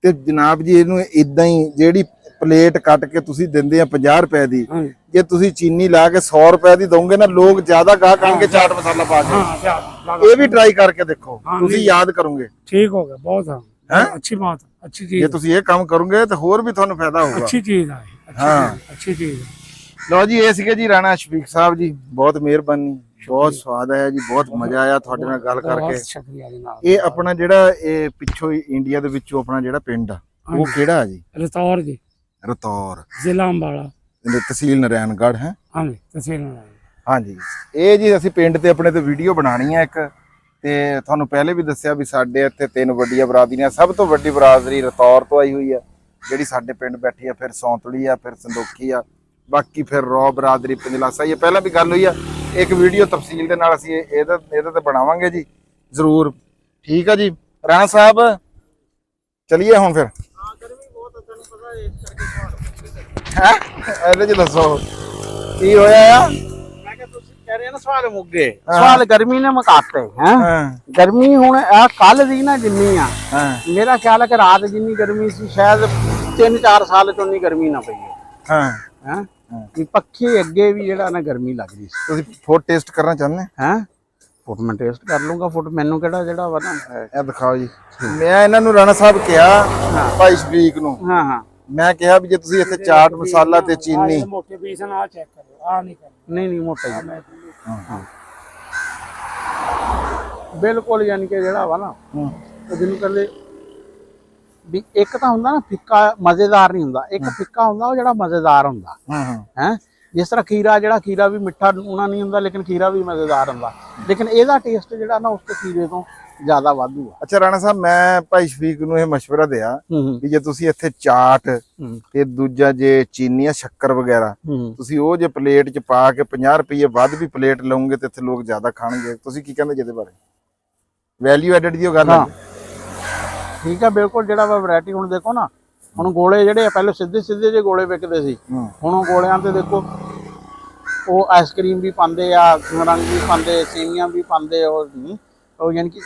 ਤੇ ਜਨਾਬ ਜੀ ਇਹਨੂੰ ਇਦਾਂ ਹੀ ਜਿਹੜੀ ਪਲੇਟ ਕੱਟ ਕੇ ਤੁਸੀਂ ਦਿੰਦੇ ਆ 50 ਰੁਪਏ ਦੀ, ਹਾਂਜੀ ਜੇ ਤੁਸੀਂ ਚੀਨੀ ਲਾ ਕੇ 100 ਰੁਪਏ ਦੀ ਦੋਗੇ ਨਾ, ਲੋਕ ਜ਼ਿਆਦਾ ਗਾਹ ਕਰਨਗੇ ਚਾਟ ਮਸਾਲਾ ਪਾ ਕੇ। ਹਾਂ ਜ਼ਿਆਦਾ। ਇਹ ਵੀ ਟਰਾਈ ਕਰਕੇ ਦੇਖੋ, ਹਾਂ, ਤੁਸੀਂ ਨਹੀਂ। ਯਾਦ ਕਰੋਗੇ। ਠੀਕ ਹੋ ਗਿਆ ਬਹੁਤ ਹਾਂ। ਹੈਂ? ਅੱਛੀ ਬਾਤ, ਅੱਛੀ ਜੇ ਚੀਜ਼, ਤੁਸੀਂ ਇਹ ਕੰਮ ਕਰੋਗੇ ਤਾਂ ਹੋਰ ਵੀ ਤੁਹਾਨੂੰ ਫਾਇਦਾ ਹੋਊਗਾ। ਅੱਛੀ ਚੀਜ਼ ਆ ਇਹ, ਹਾਂ। ਅੱਛੀ ਚੀਜ਼। ਲਓ ਜੀ ਇਹ ਸੀਗੇ ਜੀ ਰਾਣਾ ਸ਼ਫੀਕ ਸਾਹਿਬ ਜੀ, ਬਹੁਤ ਮਿਹਰਬਾਨੀ, ਬਹੁਤ ਸਵਾਦ ਆਇਆ ਜੀ, ਬਹੁਤ ਮਜ਼ਾ ਆਇਆ ਤੁਹਾਡੇ ਨਾਲ ਗੱਲ ਕਰਕੇ। ਬਹੁਤ ਸ਼ੁਕਰੀਆ ਜਨਾਬ। ਇਹ ਆਪਣਾ ਜਿਹੜਾ ਇਹ ਪਿੱਛੋਂ ਇੰਡੀਆ ਦੇ ਵਿੱਚੋਂ ਆਪਣਾ ਜਿਹੜਾ ਪਿੰਡ ਆ ਉਹ ਕਿਹੜਾ ਆ ਜੀ? ਰਤੌਰ ਜੀ, ਰਤੌਰ, ਜ਼ਿਲ੍ਹਾ ਅੰਬਾਲਾ, ਤਹਿਸੀਲ ਨਾਰਾਇਣਗੜ੍ਹ ਹੈ। ਹਾਂਜੀ ਤਹਿਸੀਲ ਨਾਰਾਇਣ। ਹਾਂਜੀ ਇਹ ਜੀ ਅਸੀਂ ਪਿੰਡ ਤੇ ਆਪਣੇ ਤੇ ਵੀਡੀਓ ਬਣਾਣੀ ਆ ਇੱਕ, ਤੇ ਤੁਹਾਨੂੰ ਪਹਿਲੇ ਵੀ ਦੱਸਿਆ ਵੀ ਸਾਡੇ ਇੱਥੇ 3 ਵੱਡੀਆਂ ਬਰਾਦਰੀਆਂ, ਸਭ ਤੋਂ ਵੱਡੀ ਬਰਾਦਰੀ ਰਤੌਰ ਤੋਂ ਆਈ ਹੋਈ ਆ ਜਿਹੜੀ ਸਾਡੇ ਪਿੰਡ ਬੈਠੀ ਆ, ਫਿਰ ਸੌਂਤਲੀ ਆ, ਫਿਰ ਸੰਦੋਖੀ ਆ, ਬਾਕੀ ਫਿਰ ਰੌ ਬਰਾਦਰੀ ਪੰਜਲਾਸਾ। ਇਹ ਪਹਿਲਾਂ ਵੀ ਗੱਲ ਹੋਈ ਆ, ਇੱਕ ਵੀਡੀਓ ਤਫਸੀਲ ਦੇ ਨਾਲ ਅਸੀਂ ਇਹਦੇ ਤੇ ਬਣਾਵਾਂਗੇ ਜੀ ਜ਼ਰੂਰ। ਠੀਕ ਆ ਜੀ ਰਾਣਾ ਸਾਹਿਬ, ਚਲਿਏ ਹੁਣ ਫਿਰ। ਹੈ ਇਹਦੇ ਚ ਦੱਸੋ ਕੀ ਹੋਇਆ ਆ? ਮੈਂ ਕਿਹਾ ਤੁਸੀਂ ਕਹਿ ਰਹੇ ਨਾ ਸਵਾਲ ਮੁੱਕ ਗਏ, ਸਵਾਲ ਗਰਮੀ ਨੇ ਮੁਕਾਤੇ ਹੈ। ਹਾਂ ਗਰਮੀ ਹੁਣ ਆ ਕੱਲ ਦੀ ਨਾ ਜਿੰਨੀ ਆ, ਹਾਂ ਮੇਰਾ ਖਿਆਲ ਹੈ ਕਿ ਰਾਤ ਜਿੰਨੀ ਗਰਮੀ ਸੀ ਸ਼ਾਇਦ 3-4 ਸਾਲ ਚ ਉਨੀ ਗਰਮੀ ਨਾ ਪਈ ਹੈ। ਹਾਂ ਹੈ ਕਿ ਪੱਖੇ ਅੱਗੇ ਵੀ ਜਿਹੜਾ ਨਾ ਗਰਮੀ ਲੱਗਦੀ ਸੀ। ਤੁਸੀਂ ਫੂਡ ਟੇਸਟ ਕਰਨਾ ਚਾਹੁੰਦੇ? ਹੈ ਫੁੱਟ ਮੈਂ ਟੇਸਟ ਕਰ ਲੂੰਗਾ, ਫੁੱਟ ਮੈਨੂੰ ਕਿਹੜਾ ਜਿਹੜਾ ਵਾ ਨਾ। ਇਹ ਦਿਖਾਓ ਜੀ। ਮੈਂ ਇਹਨਾਂ ਨੂੰ ਰਾਣਾ ਸਾਹਿਬ ਕਿਹਾ, ਭਾਈ ਸ਼ਫੀਕ ਨੂੰ ਹਾਂ ਹਾਂ ਮੈਂ ਕਿਹਾ ਵੀ ਜੇ ਤੁਸੀਂ ਇੱਥੇ ਚਾਟ ਮਸਾਲਾ ਤੇ ਚੀਨੀ, ਮੋਟੇ ਪੀਸ ਨਾਲ ਚੈੱਕ ਕਰੋ, ਆ ਨਹੀਂ ਕਰਨਾ। ਨਹੀਂ ਮੋਟਾ ਹੀ ਬਿਲਕੁਲ, ਯਾਨੀ ਕਿ ਜਿਹੜਾ ਵਾ ਨਾ ਉਹ ਜਿਹਨੂੰ ਕਹਿੰਦੇ ਵੀ ਇੱਕ ਤਾਂ ਹੁੰਦਾ ਨਾ ਫਿੱਕਾ ਮਜ਼ੇਦਾਰ ਨਹੀਂ ਹੁੰਦਾ, ਇੱਕ ਫਿੱਕਾ ਹੁੰਦਾ ਉਹ ਜਿਹੜਾ ਮਜ਼ੇਦਾਰ ਹੁੰਦਾ ਹੈ। ਜਿਸ ਤਰ੍ਹਾਂ ਖੀਰਾ, ਜਿਹੜਾ ਖੀਰਾ ਵੀ ਮਿੱਠਾ ਉਹਨਾਂ ਨਹੀਂ ਹੁੰਦਾ ਲੇਕਿਨ ਖੀਰਾ ਵੀ ਮਜ਼ੇਦਾਰ ਹੁੰਦਾ, ਲੇਕਿਨ ਇਹਦਾ ਟੇਸਟ ਜਿਹੜਾ ਨਾ ਉਸ ਤੋਂ ਖੀਰੇ ਤੋਂ ਜ਼ਿਆਦਾ ਵਾਧੂ ਆ। ਅੱਛਾ ਰਾਣਾ ਸਾਹਿਬ, ਮੈਂ ਭਾਈ ਸ਼ਫੀਕ ਨੂੰ ਇਹ ਮਸ਼ਵਰਾ ਦਿਆ ਵੀ ਜੇ ਤੁਸੀਂ ਇੱਥੇ ਚਾਟ ਤੇ ਦੂਜਾ ਜੇ ਚੀਨੀ ਆ ਸ਼ੱਕਰ ਵਗੈਰਾ ਤੁਸੀਂ ਉਹ ਜੇ ਪਲੇਟ 'ਚ ਪਾ ਕੇ 50 ਰੁਪਏ ਵੱਧ ਵੀ ਪਲੇਟ ਲਾਉਂਗੇ ਤੇ ਇੱਥੇ ਲੋਕ ਜ਼ਿਆਦਾ ਖਾਣਗੇ। ਤੁਸੀਂ ਕੀ ਕਹਿੰਦੇ ਜਿਹਦੇ ਬਾਰੇ? ਵੈਲਿਊ ਐਡਡ ਦੀ ਉਹ ਗੱਲ ਹੈ। ਠੀਕ ਆ ਬਿਲਕੁਲ। ਜਿਹੜਾ ਵਾ ਵੈਰਾਈਟੀ ਹੁਣ ਦੇਖੋ ਨਾ, ਹੁਣ ਗੋਲੇ ਜਿਹੜੇ ਆ ਪਹਿਲਾਂ ਸਿੱਧੇ ਜੇ ਗੋਲੇ ਵਿਕਦੇ ਸੀ, ਹੁਣ ਉਹ ਗੋਲਿਆਂ ਤੇ ਦੇਖੋ ਉਹ ਆਈਸਕ੍ਰੀਮ ਵੀ ਪਾਉਂਦੇ ਆ, ਰੰਗ ਵੀ ਪਾਉਂਦੇ, ਸੇਵੀਆਂ ਵੀ ਪਾਉਂਦੇ, ਉਹ ਯਾਨੀ ਕਿ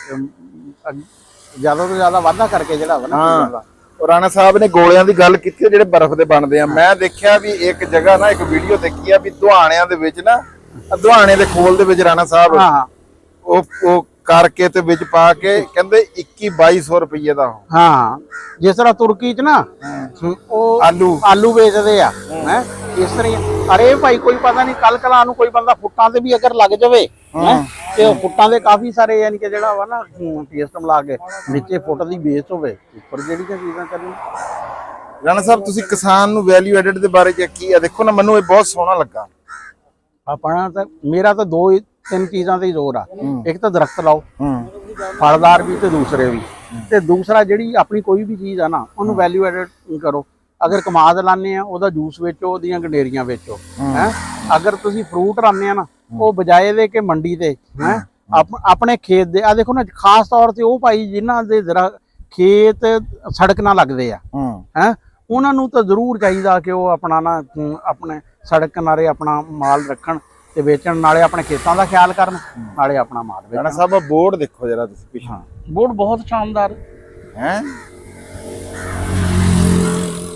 ਜ਼ਿਆਦਾ ਤੋਂ ਜ਼ਿਆਦਾ ਵਾਧਾ ਕਰਕੇ ਜਿਹੜਾ ਵਾ ਨਾ। ਰਾਣਾ ਸਾਹਿਬ ਨੇ ਗੋਲਿਆਂ ਦੀ ਗੱਲ ਕੀਤੀ ਜਿਹੜੇ ਬਰਫ਼ ਦੇ ਬਣਦੇ ਆ। ਮੈਂ ਦੇਖਿਆ ਵੀ ਇੱਕ ਜਗ੍ਹਾ ਨਾ ਇੱਕ ਵੀਡੀਓ ਦੇਖੀ ਆ ਵੀ ਦੁਹਾਣਿਆਂ ਦੇ ਵਿੱਚ ਨਾ, ਦੁਹਾਣੇ ਦੇ ਖੋਲ ਦੇ ਵਿੱਚ ਰਾਣਾ ਸਾਹਿਬ ਉਹ ਕਰਕੇ ਤੇ ਵਿੱਚ ਪਾ ਕੇ ਕਹਿੰਦੇ 21-2200 ਰੁਪਏ ਦਾ। ਹਾਂ ਜਿਸ ਤਰ੍ਹਾਂ ਤੁਰਕੀ ਚ ਨਾ ਉਹ ਆਲੂ ਵੇਚਦੇ ਆ ਹੈ, ਇਸ ਤਰ੍ਹਾਂ। ਅਰੇ ਭਾਈ ਕੋਈ ਪਤਾ ਨਹੀਂ ਕੱਲ ਕਲਾ ਨੂੰ ਕੋਈ ਬੰਦਾ ਫੁੱਟਾਂ ਤੇ ਵੀ ਅਗਰ ਲੱਗ ਜਾਵੇ ਤੇ ਉਹ ਫੁੱਟਾਂ ਦੇ ਕਾਫੀ ਸਾਰੇ ਯਾਨੀ ਕਿ ਜਿਹੜਾ ਵਾ ਨਾ ਪੇਸਟ ਮਿਲਾ ਕੇ ਨੀਚੇ ਫੁੱਟ ਦੀ ਬੇਸ ਹੋਵੇ, ਉੱਪਰ ਜਿਹੜੀਆਂ ਚੀਜ਼ਾਂ ਕਰੀ। ਰਾਣਾ ਸਾਹਿਬ ਤੁਸੀਂ ਕਿਸਾਨ ਨੂੰ ਵੈਲਿਊ ਐਡਡ ਦੇ ਬਾਰੇ ਚ ਕੀ ਆ? ਦੇਖੋ ਨਾ ਮੈਨੂੰ ਇਹ ਬਹੁਤ ਸੋਹਣਾ ਲੱਗਾ। ਆਪਣਾ ਤਾਂ ਮੇਰਾ ਤਾਂ ਤਿੰਨ ਚੀਜ਼ਾਂ ਤੇ ਹੀ ਜ਼ੋਰ ਆ। ਇੱਕ ਤਾਂ ਦਰਖਤ ਲਾਓ, ਹੂੰ ਫਲਦਾਰ ਵੀ ਤੇ ਦੂਸਰੇ ਵੀ, ਤੇ ਦੂਸਰਾ ਜਿਹੜੀ ਆਪਣੀ ਕੋਈ ਵੀ ਚੀਜ਼ ਆ ਨਾ ਉਹਨੂੰ ਵੈਲਿਊ ਐਡਡ ਕਰੋ। ਅਗਰ ਕਮਾਦ ਲਾਣੇ ਆ ਉਹਦਾ ਜੂਸ ਵੇਚੋ, ਉਹਦੀਆਂ ਗੰਡੇਰੀਆਂ ਵੇਚੋ ਹੈ। ਅਗਰ ਤੁਸੀਂ ਫਰੂਟ ਲਾਣੇ ਆ ਨਾ ਉਹ ਬਜਾਏ ਦੇ ਕਿ ਮੰਡੀ ਤੇ ਹੈ ਆਪਣੇ ਖੇਤ ਦੇ, ਆ ਦੇਖੋ ਨਾ ਖਾਸ ਤੌਰ ਤੇ ਉਹ ਭਾਈ ਜਿਨ੍ਹਾਂ ਦੇ ਜ਼ਰਾ ਖੇਤ ਸੜਕ ਨਾਲ ਲੱਗਦੇ ਆ ਹੈ, ਉਹਨਾਂ ਨੂੰ ਤਾਂ ਜ਼ਰੂਰ ਚਾਹੀਦਾ ਕਿ ਉਹ ਆਪਣਾ ਨਾ ਆਪਣੇ ਸੜਕ ਕਿਨਾਰੇ ਆਪਣਾ ਮਾਲ ਰੱਖਣ ਤੇ ਵੇਚਣ, ਨਾਲੇ ਆਪਣੇ ਖੇਤਾਂ ਦਾ ਖਿਆਲ ਕਰਨ, ਨਾਲੇ ਆਪਣਾ ਮਾਲ ਵੇਚਣ। ਰਾਣਾ ਸਾਹਿਬ ਬੋਰਡ ਦੇਖੋ ਜਰਾ ਤੁਸੀਂ ਪਿੱਛੇ। ਬੋਰਡ ਬਹੁਤ ਸ਼ਾਨਦਾਰ ਹੈ,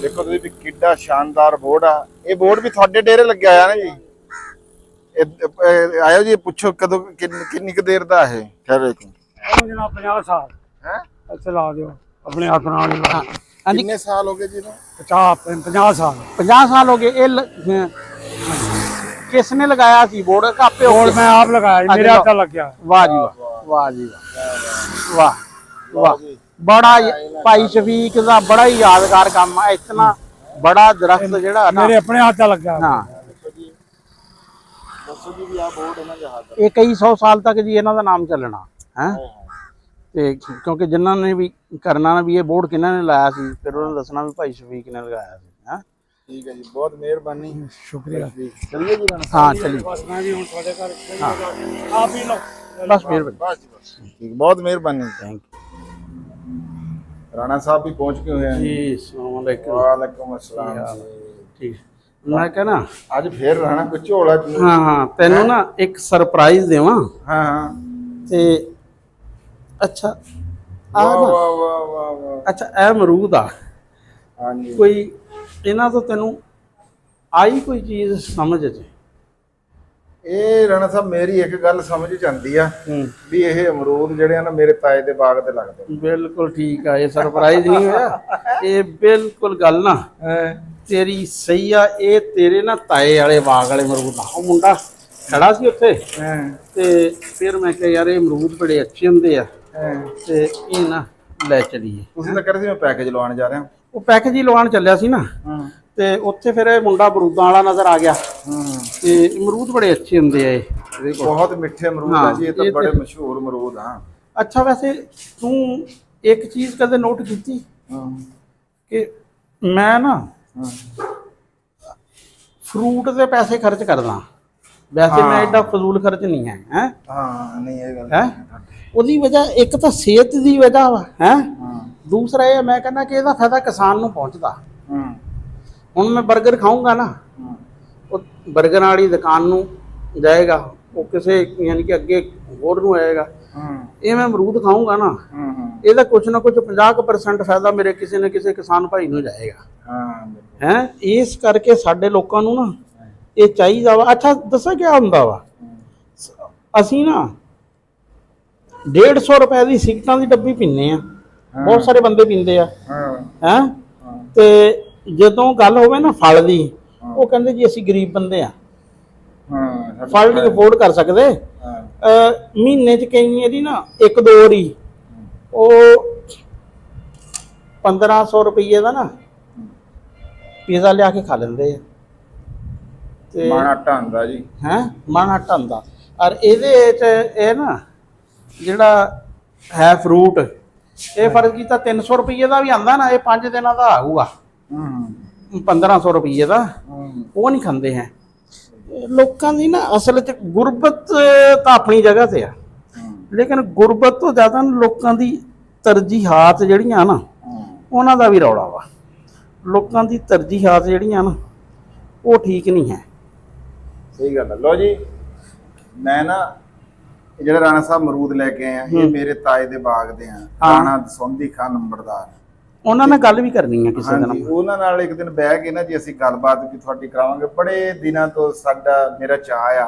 ਦੇਖੋ ਤੁਸੀਂ ਵੀ ਕਿੱਡਾ ਸ਼ਾਨਦਾਰ ਬੋਰਡ ਆ। ਇਹ ਬੋਰਡ ਵੀ ਤੁਹਾਡੇ ਡੇਰੇ ਲੱਗਿਆ ਹੋਇਆ ਨਾ ਜੀ? ਆਇਓ ਜੀ, ਪੁੱਛੋ ਕਦੋਂ ਕਿੰਨੀ ਕੁ ਦੇਰ ਦਾ ਇਹ? ਖੈਰ ਇੱਕ ਜਨਾਬ 50 ਸਾਲ ਹੈ ਇੱਥੇ ਲਾ ਦਿਓ ਆਪਣੇ ਹੱਥ ਨਾਲ ਹੀ ਲਾ। ਕਿੰਨੇ ਸਾਲ ਹੋ ਗਏ ਜੀ ਇਹਨੂੰ? 50 ਸਾਲ 50 ਸਾਲ ਹੋ ਗਏ। ਇਹ ਕਿਸ ਨੇ ਲਗਾਇਆ ਸੀ ਬੋਰਡ? ਕਾਪੇ ਬੋਰਡ ਮੈਂ ਆਪ ਲਗਾਇਆ ਜੀ, ਮੇਰੇ ਹੱਥ ਨਾਲ ਲੱਗਿਆ। ਵਾਹ ਜੀ ਵਾਹ, ਵਾਹ ਜੀ ਵਾਹ, ਵਾਹ ਵਾਹ। ਬੜਾ ਭਾਈ ਸ਼ਫੀਕ ਦਾ ਬੜਾ ਹੀ ਯਾਦਗਾਰ ਕੰਮ ਆ। ਇਤਨਾ ਬੜਾ ਦਰਖਤ ਜਿਹੜਾ ਨਾ ਮੇਰੇ ਆਪਣੇ ਹੱਥ ਨਾਲ ਲੱਗਾ। ਹਾਂ, ਦੱਸੋ ਜੀ ਵੀ ਆ ਬੋਰਡ ਇਹਨਾਂ ਦੇ ਹੱਥ ਇਹ ਕਈ 100 ਸਾਲ ਤੱਕ ਜੀ ਇਹਨਾਂ ਦਾ ਨਾਮ ਚੱਲਣਾ ਹੈ। ਤੇ ਕਿਉਂਕਿ ਜਿਨ੍ਹਾਂ ਨੇ ਵੀ ਕਰਨਾ ਨਾ ਵੀ ਇਹ ਬੋਰਡ ਕਿਹਨਾਂ ਨੇ ਲਾਇਆ ਸੀ, ਫਿਰ ਉਹਨਾਂ ਨੇ ਦੱਸਣਾ ਵੀ ਭਾਈ ਸ਼ਫੀਕ ਨੇ ਲਗਾਇਆ ਸੀ। ਹੈ, ਠੀਕ ਹੈ ਜੀ, ਬਹੁਤ ਮਿਹਰਬਾਨੀ, ਸ਼ੁਕਰੀਆ। ਚਲਿਏ ਜੀ ਰਾਣਾ ਹਾਂ ਚਲੀ ਬਸ ਮੈਂ ਵੀ ਹੁਣ ਤੁਹਾਡੇ ਘਰ ਆਪ ਹੀ ਲਓ। ਬਸ ਮਿਹਰਬਾਨੀ, ਬਸ ਜੀ ਬਸ, ਠੀਕ, ਬਹੁਤ ਮਿਹਰਬਾਨੀ। ਥੈਂਕ ਰਾਣਾ ਸਾਹਿਬ ਵੀ ਪਹੁੰਚ ਗਏ ਹੋਏ ਆ ਯੂ ਜੀ। ਅਸਲਾਮ ਵਾਲੇਕੁਮ। ਵਾਲੇਕੁਮ ਅਸਲਾਮ। ਠੀਕ, ਮੈਂ ਕਹਿਣਾ ਅੱਜ ਫੇਰ ਰਾਣਾ ਕੋਈ ਝੋਲਾ ਹਾਂ ਹਾਂ ਤੈਨੂੰ ਨਾ ਇੱਕ ਸਰਪ੍ਰਾਈਜ਼ ਦੇਵਾਂ। ਹਾਂ ਹਾਂ, ਤੇ ਅੱਛਾ ਵਾਹ ਆ ਵਾਹ ਵਾਹ ਵਾਹ ਵਾਹ। ਅੱਛਾ ਇਹ ਅਮਰੂਦ ਆ, ਹਾਂਜੀ, ਕੋਈ ਇਹਨਾਂ ਤੋਂ ਤੈਨੂੰ ਆਈ ਕੋਈ ਚੀਜ਼ ਸਮਝ ਚ? ਇਹ ਰਾਣਾ ਸਾਹਿਬ ਮੇਰੀ ਇੱਕ ਗੱਲ ਸਮਝ ਚ ਆਉਂਦੀ ਆ ਵੀ ਇਹ ਅਮਰੂਦ ਜਿਹੜੇ ਆ ਨਾ ਮੇਰੇ ਤਾਏ ਦੇ ਬਾਗ ਤੇ ਲੱਗਦੇ। ਬਿਲਕੁਲ ਠੀਕ ਆ, ਇਹ ਸਰਪ੍ਰਾਈਜ਼ ਨਹੀਂ ਹੋਇਆ, ਇਹ ਬਿਲਕੁਲ ਗੱਲ ਨਾ ਤੇਰੀ ਸਹੀ ਆ। ਇਹ ਤੇਰੇ ਨਾ ਤਾਏ ਵਾਲੇ ਬਾਗ ਵਾਲੇ ਅਮਰੂਦ ਆ। ਉਹ ਮੁੰਡਾ ਖੜਾ ਸੀ ਉੱਥੇ ਤੇ ਫਿਰ ਮੈਂ ਕਿਹਾ ਯਾਰ ਇਹ ਅਮਰੂਦ ਬੜੇ ਅੱਛੇ ਹੁੰਦੇ ਆ ਤੇ ਇਹ ਨਾ ਲੈ ਚਲੀਏ। ਤੁਸੀਂ ਤਾਂ ਕਹਿੰਦੇ ਸੀ ਮੈਂ ਪੈਕੇਜ ਲਵਾਉਣ ਜਾ ਰਿਹਾ। ਉਹ ਪੈਕੇਜ ਹੀ ਲਵਾਉਣ ਚੱਲਿਆ ਸੀ ਨਾ, ਤੇ ਉੱਥੇ ਫਿਰ ਇਹ ਮੁੰਡਾ ਅਮਰੂਦਾਂ ਵਾਲਾ ਨਜ਼ਰ ਆ ਗਿਆ। ਤੇ ਅਮਰੂਦ ਬੜੇ ਅੱਛੇ ਹੁੰਦੇ ਆ ਇਹ, ਬਹੁਤ ਮਿੱਠੇ ਅਮਰੂਦ ਆ ਜੀ, ਇਹ ਤਾਂ ਬੜੇ ਮਸ਼ਹੂਰ ਅਮਰੂਦ ਆ। ਅੱਛਾ ਵੈਸੇ ਤੂੰ ਇੱਕ ਚੀਜ਼ ਕਦੇ ਨੋਟ ਕੀਤੀ ਕਿ ਮੈਂ ਨਾ ਫਰੂਟ ਤੇ ਪੈਸੇ ਖਰਚ ਕਰਦਾ, ਵੈਸੇ ਮੈਂ ਐਡਾ ਫਜ਼ੂਲ ਖਰਚ ਨਹੀਂ ਹੈ। ਹਾਂ ਨਹੀਂ ਇਹ ਗੱਲ ਹੈ, ਉਹਦੀ ਵਜ੍ਹਾ ਇੱਕ ਤਾਂ ਸਿਹਤ ਦੀ ਵਜ੍ਹਾ ਵਾ ਹੈ, ਦੂਸਰਾ ਇਹ ਮੈਂ ਕਹਿੰਦਾ ਕਿ ਇਹਦਾ ਫਾਇਦਾ ਕਿਸਾਨ ਨੂੰ ਪਹੁੰਚਦਾ। ਹੁਣ ਮੈਂ 버ਗਰ ਖਾਊਂਗਾ ਨਾ, ਉਹ 버ਗਰ ਵਾਲੀ ਦੁਕਾਨ ਨੂੰ ਜਾਏਗਾ, ਉਹ ਕਿਸੇ ਯਾਨੀ ਕਿ ਅੱਗੇ ਹੋਰ ਨੂੰ ਆਏਗਾ। ਇਹ ਮੈਂ ਅਮਰੂਦ ਖਾਊਂਗਾ ਨਾ, ਇਹਦਾ ਕੁਛ ਨਾ ਕੁਛ 50% ਫਾਇਦਾ ਮੇਰੇ ਕਿਸੇ ਨਾ ਕਿਸੇ ਕਿਸਾਨ ਭਾਈ ਨੂੰ ਜਾਏਗਾ। ਹੈ, ਇਸ ਕਰਕੇ ਸਾਡੇ ਲੋਕਾਂ ਨੂੰ ਨਾ ਇਹ ਚਾਹੀਦਾ ਵਾ। ਅੱਛਾ ਦੱਸਾਂ ਕੀ ਹੁੰਦਾ ਵਾ, ਅਸੀਂ ਨਾ 150 ਰੁਪਏ ਦੀ ਸਿਗਰਟਾਂ ਦੀ ਡੱਬੀ ਪੀਂਦੇ ਆ, ਬਹੁਤ ਸਾਰੇ ਬੰਦੇ ਪੀਂਦੇ ਆ ਹੈ, ਤੇ ਜਦੋਂ ਗੱਲ ਹੋਵੇ ਨਾ ਫਲ ਦੀ, ਉਹ ਕਹਿੰਦੇ ਜੀ ਅਸੀਂ ਗਰੀਬ ਬੰਦੇ ਆ, ਫਲ ਨਹੀਂ ਅਫੋਰਡ ਕਰ ਸਕਦੇ। ਮਹੀਨੇ ਚ ਕਈ ਵਾਰੀ ਨਾ ਇੱਕ ਦੋ ਵਾਰੀ ਉਹ 1500 ਰੁਪਏ ਦਾ ਨਾ ਪੀਜ਼ਾ ਲਿਆ ਕੇ ਖਾ ਲੈਂਦੇ ਆ। ਤੇ ਮਨ ਆਟਾ ਹੁੰਦਾ ਜੀ, ਹੈ ਮਨ ਆਟਾ ਹੁੰਦਾ। ਔਰ ਇਹਦੇ ਚ ਇਹ ਨਾ ਜਿਹੜਾ ਹੈ ਫਰੂਟ, ਇਹ ਫਰਕ ਕੀਤਾ 300 ਰੁਪਏ ਦਾ ਵੀ ਆਂਦਾ ਨਾ, ਇਹ 5 ਦਿਨਾਂ ਦਾ ਆਊਗਾ 1500 ਰੁਪਏ ਦਾ, ਉਹ ਨਹੀਂ ਖਾਂਦੇ ਹੈ। ਲੋਕਾਂ ਦੀ ਨਾ ਅਸਲ ਚ ਗੁਰਬਤ ਤਾਂ ਆਪਣੀ ਜਗ੍ਹਾ ਤੇ ਆ, ਲੇਕਿਨ ਗੁਰਬਤ ਤੋਂ ਜ਼ਿਆਦਾ ਲੋਕਾਂ ਦੀ ਤਰਜੀਹਾਤ ਜਿਹੜੀਆਂ ਨਾ ਉਹਨਾਂ ਦਾ ਵੀ ਰੌਲਾ ਵਾ। ਲੋਕਾਂ ਦੀ ਤਰਜੀਹਾਤ ਜਿਹੜੀਆਂ ਨਾ ਉਹ ਠੀਕ ਨਹੀਂ ਹੈ। ਸਹੀ ਗੱਲ ਹੈ। ਲੋ ਜੀ, ਮੈਂ ਨਾ ਜਿਹੜਾ ਰਾਣਾ ਸਾਹਿਬ ਅਮਰੂਦ ਲੈ ਕੇ ਆਏ ਆ, ਇਹ ਮੇਰੇ ਤਾਏ ਦੇ ਬਾਗ ਦੇ ਆ, ਰਾਣਾ ਦਸੌਂਦੀ ਖਾਨ ਨੰਬਰਦਾਰ। ਉਹਨਾਂ ਨਾਲ ਗੱਲ ਵੀ ਕਰਨੀ ਆ ਕਿਸੇ ਦਿਨ। ਉਹਨਾਂ ਨਾਲ ਇੱਕ ਦਿਨ ਬਹਿ ਕੇ ਨਾ ਜੀ ਅਸੀਂ ਗੱਲਬਾਤ ਵੀ ਤੁਹਾਡੀ ਕਰਾਵਾਂਗੇ। ਬੜੇ ਦਿਨਾਂ ਤੋਂ ਮੇਰਾ ਚਾਅ ਆ